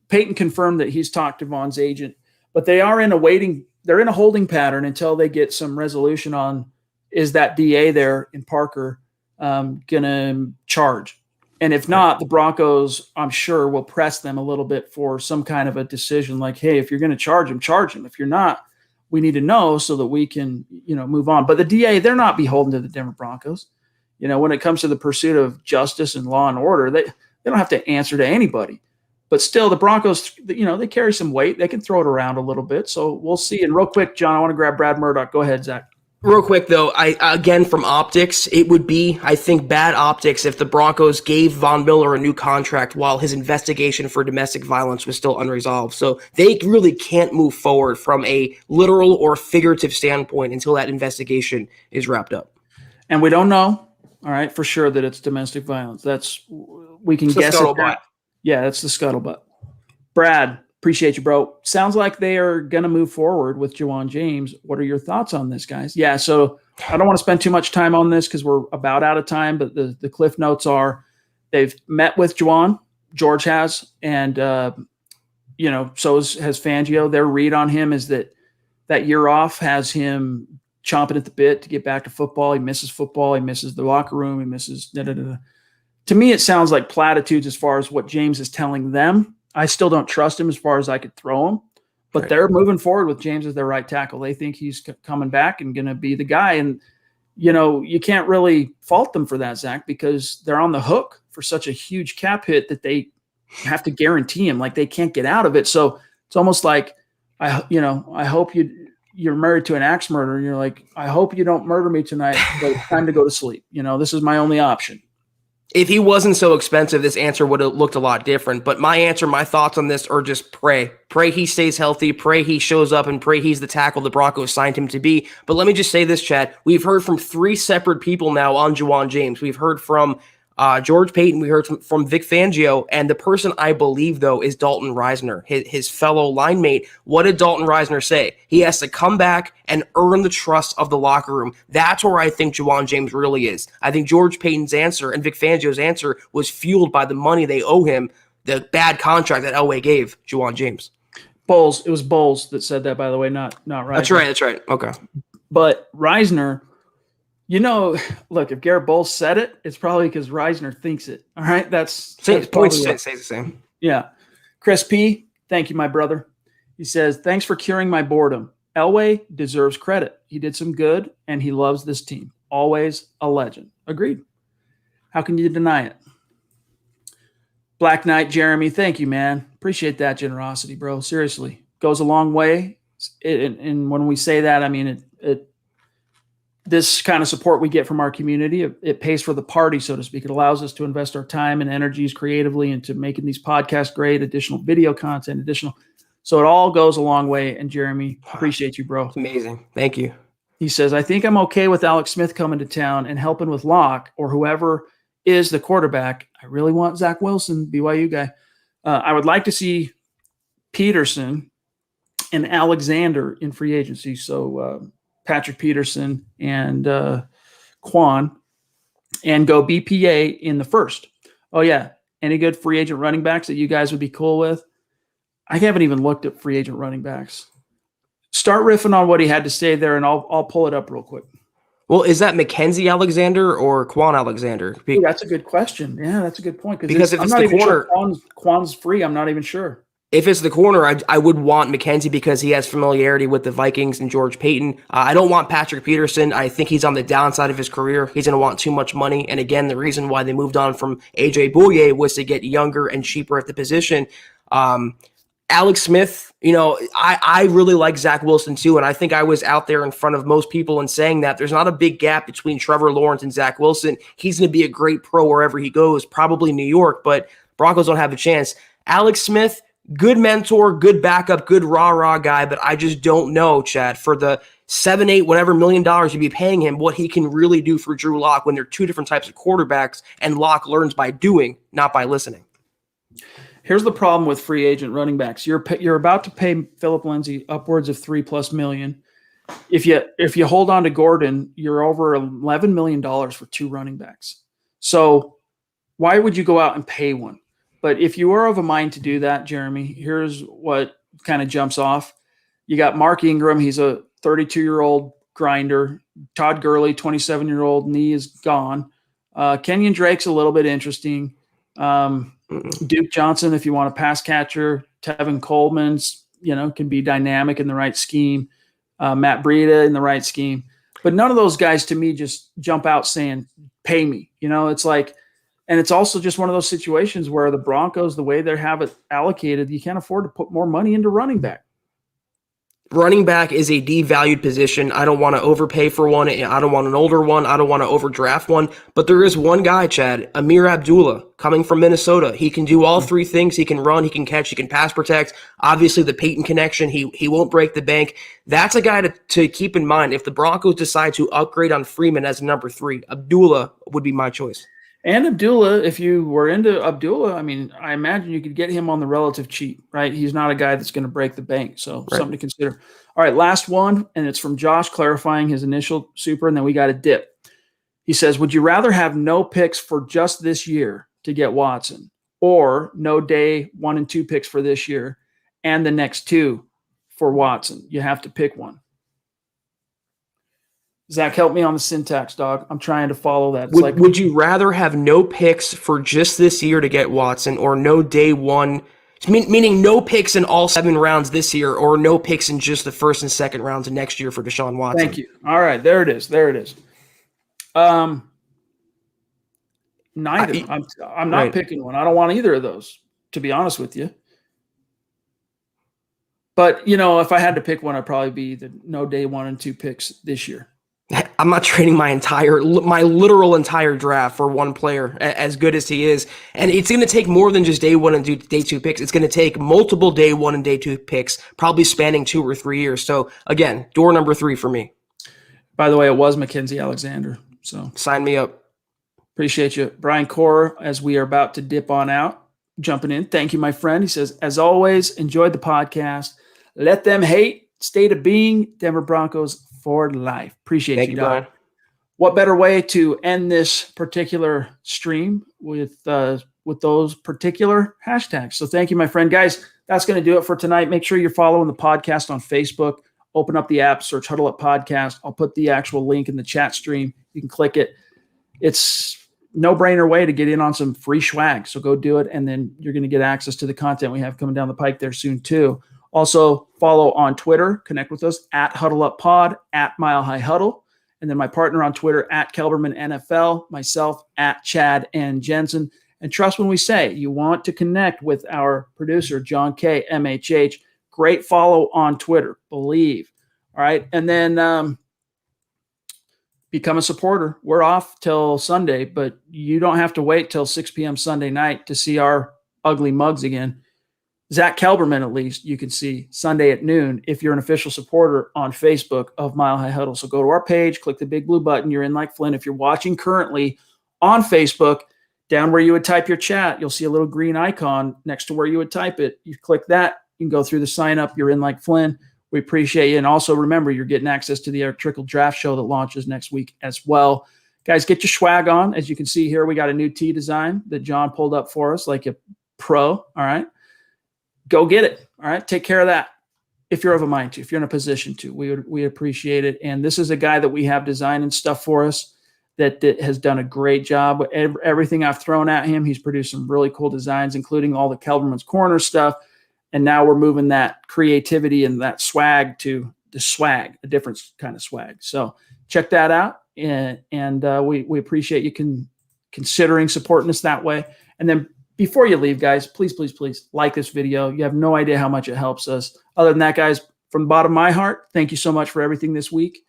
Peyton confirmed that he's talked to Vaughn's agent, but they are they're in a holding pattern until they get some resolution on, is that DA there in Parker going to charge? And if not, the Broncos, I'm sure, will press them a little bit for some kind of a decision like, hey, if you're going to charge him, charge him. If you're not, we need to know so that we can, move on. But the DA, they're not beholden to the Denver Broncos. When it comes to the pursuit of justice and law and order, they don't have to answer to anybody. But still, the Broncos, they carry some weight. They can throw it around a little bit. So we'll see. And real quick, John, I want to grab Brad Murdoch. Go ahead, Zach. Real quick, though, again, from optics, it would be, I think, bad optics if the Broncos gave Von Miller a new contract while his investigation for domestic violence was still unresolved. So they really can't move forward from a literal or figurative standpoint until that investigation is wrapped up. And we don't know, all right, for sure that it's domestic violence. We can guess at that. Yeah, that's the scuttlebutt. Brad, appreciate you, bro. Sounds like they are going to move forward with Juwan James. What are your thoughts on this, guys? Yeah, so I don't want to spend too much time on this because we're about out of time, but the cliff notes are they've met with Juwan. George has, and, so has Fangio. Their read on him is that year off has him chomping at the bit to get back to football. He misses football. He misses the locker room. He misses da-da-da-da. To me, it sounds like platitudes as far as what James is telling them. I still don't trust him as far as I could throw him, but They're moving forward with James as their right tackle. They think he's coming back and going to be the guy. And, you can't really fault them for that, Zach, because they're on the hook for such a huge cap hit that they have to guarantee him. Like they can't get out of it. So it's almost like, I hope you're married to an axe murderer and you're like, I hope you don't murder me tonight, but it's time to go to sleep. This is my only option. If he wasn't so expensive, this answer would have looked a lot different. But my thoughts on this are just pray. Pray he stays healthy. Pray he shows up, and pray he's the tackle the Broncos signed him to be. But let me just say this, Chad. We've heard from 3 separate people now on Juwan James. We've heard from George Paton. We heard from Vic Fangio. And the person I believe, though, is Dalton Reisner, his fellow line mate. What did Dalton Reisner say? He has to come back and earn the trust of the locker room. That's where I think Juwan James really is. I think George Paton's answer and Vic Fangio's answer was fueled by the money they owe him, the bad contract that Elway gave Juwan James. Bowles. It was Bowles that said that, by the way, not Reisner. That's right. Okay. But Reisner, look, if Garrett Bowles said it, it's probably because Reisner thinks it. All right. That's points stays the same. Yeah. Chris P., thank you, my brother. He says, thanks for curing my boredom. Elway deserves credit. He did some good, and he loves this team. Always a legend. Agreed. How can you deny it? Black Knight Jeremy, thank you, man. Appreciate that generosity, bro. Seriously. Goes a long way. And when we say that, I mean it. This kind of support we get from our community, it pays for the party, so to speak. It allows us to invest our time and energies creatively into making these podcasts great, additional video content, so it all goes a long way. And Jeremy, appreciate you, bro. Amazing. Thank you. He says, I think I'm okay with Alex Smith coming to town and helping with Locke or whoever is the quarterback. I really want Zach Wilson, BYU guy. I would like to see Peterson and Alexander in free agency. So Patrick Peterson and Quan, and go BPA in the first. Oh, yeah. Any good free agent running backs that you guys would be cool with? I haven't even looked at free agent running backs. Start riffing on what he had to say there, and I'll pull it up real quick. Well, is that Mackenzie Alexander or Quan Alexander? Ooh, that's a good question. Yeah, that's a good point. Because if it's the corner, sure Quan's free. I'm not even sure. If it's the corner, I would want Mackenzie because he has familiarity with the Vikings and George Paton. I don't want Patrick Peterson. I think he's on the downside of his career. He's going to want too much money. And again, the reason why they moved on from A.J. Bouye was to get younger and cheaper at the position. Alex Smith, I really like Zach Wilson too, and I think I was out there in front of most people and saying that there's not a big gap between Trevor Lawrence and Zach Wilson. He's going to be a great pro wherever he goes, probably New York, but Broncos don't have a chance. Alex Smith, good mentor, good backup, good rah-rah guy, but I just don't know, Chad, for the $7, $8, whatever $million you'd be paying him, what he can really do for Drew Lock when they're two different types of quarterbacks, and Lock learns by doing, not by listening. Here's the problem with free agent running backs. You're about to pay Philip Lindsay upwards of $3+ million. If you hold on to Gordon, you're over $11 million for 2 running backs. So why would you go out and pay one? But if you are of a mind to do that, Jeremy, here's what kind of jumps off. You got Mark Ingram. He's a 32-year-old grinder. Todd Gurley, 27-year-old, knee is gone. Kenyon Drake's a little bit interesting. Duke Johnson, if you want a pass catcher. Tevin Coleman's, can be dynamic in the right scheme. Matt Breida in the right scheme. But none of those guys to me just jump out saying, pay me. It's like, and it's also just one of those situations where the Broncos, the way they have it allocated, you can't afford to put more money into running back. Running back is a devalued position. I don't want to overpay for one. I don't want an older one. I don't want to overdraft one. But there is one guy, Chad, Amir Abdullah, coming from Minnesota. He can do all 3 things. He can run, he can catch, he can pass protect. Obviously, the Peyton connection, he won't break the bank. That's a guy to keep in mind. If the Broncos decide to upgrade on Freeman as number 3, Abdullah would be my choice. And Abdullah, if you were into Abdullah, I mean, I imagine you could get him on the relative cheap, right? He's not a guy that's going to break the bank. So something to consider. All right, last one, and it's from Josh clarifying his initial super, and then we got a dip. He says, would you rather have no picks for just this year to get Watson, or no day 1 and 2 picks for this year and the next 2 for Watson? You have to pick one. Zach, help me on the syntax, dog. I'm trying to follow that. Would you rather have no picks for just this year to get Watson, or no day 1, meaning no picks in all 7 rounds this year, or no picks in just the first and second rounds of next year for Deshaun Watson? Thank you. All right, there it is. Neither. I'm not picking one. I don't want either of those, to be honest with you. But, if I had to pick one, I'd probably be the no day 1 and 2 picks this year. I'm not trading my literal entire draft for one player as good as he is. And it's going to take more than just day one and day two picks. It's going to take multiple day one and day two picks, probably spanning 2 or 3 years. So again, door number 3 for me. By the way, it was Mackenzie Alexander. So sign me up. Appreciate you. Brian Core, as we are about to dip on out, jumping in. Thank you, my friend. He says, as always, enjoyed the podcast. Let them hate. State of being. Denver Broncos for life. Appreciate you, Doc. Brian. What better way to end this particular stream with those particular hashtags? So thank you, my friend. Guys, that's going to do it for tonight. Make sure you're following the podcast on Facebook. Open up the app, search Huddle Up Podcast. I'll put the actual link in the chat stream. You can click it. It's no-brainer way to get in on some free swag. So go do it, and then you're going to get access to the content we have coming down the pike there soon too. Also, follow on Twitter. Connect with us at Huddle Up Pod, at Mile High Huddle. And then my partner on Twitter at Kelberman NFL, myself at Chad and Jensen. And trust when we say you want to connect with our producer, John K. MHH. Great follow on Twitter, believe. All right. And then become a supporter. We're off till Sunday, but you don't have to wait till 6 p.m. Sunday night to see our ugly mugs again. Zack Kelberman, at least, you can see Sunday at noon if you're an official supporter on Facebook of Mile High Huddle. So go to our page, click the big blue button. You're in like Flynn. If you're watching currently on Facebook, down where you would type your chat, you'll see a little green icon next to where you would type it. You click that. You can go through the sign up. You're in like Flynn. We appreciate you. And also remember, you're getting access to the Eric Trickle draft show that launches next week as well. Guys, get your swag on. As you can see here, we got a new tee design that John pulled up for us like a pro. All right. Go get it. All right. Take care of that. If you're of a mind to, if you're in a position to, we appreciate it. And this is a guy that we have designing stuff for us that has done a great job. Everything I've thrown at him, he's produced some really cool designs, including all the Kelberman's Corner stuff. And now we're moving that creativity and that swag to the swag, a different kind of swag. So check that out. And we appreciate you considering supporting us that way. And then before you leave, guys, please, please, please like this video. You have no idea how much it helps us. Other than that, guys, from the bottom of my heart, thank you so much for everything this week.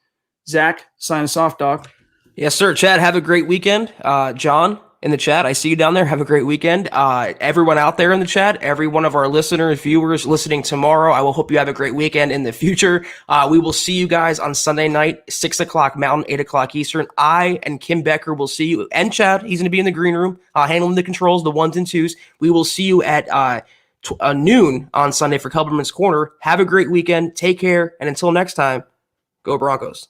Zach, sign us off, Doc. Yes, sir. Chad, have a great weekend. John, in the chat, I see you down there. Have a great weekend. Everyone out there in the chat, every one of our listeners, viewers listening tomorrow, I will hope you have a great weekend in the future. We will see you guys on Sunday night, 6 o'clock Mountain, 8 o'clock Eastern. I and Kim Becker will see you, and Chad, he's going to be in the green room, handling the controls, the ones and twos. We will see you at noon on Sunday for Kelberman's Corner. Have a great weekend. Take care. And until next time, go Broncos.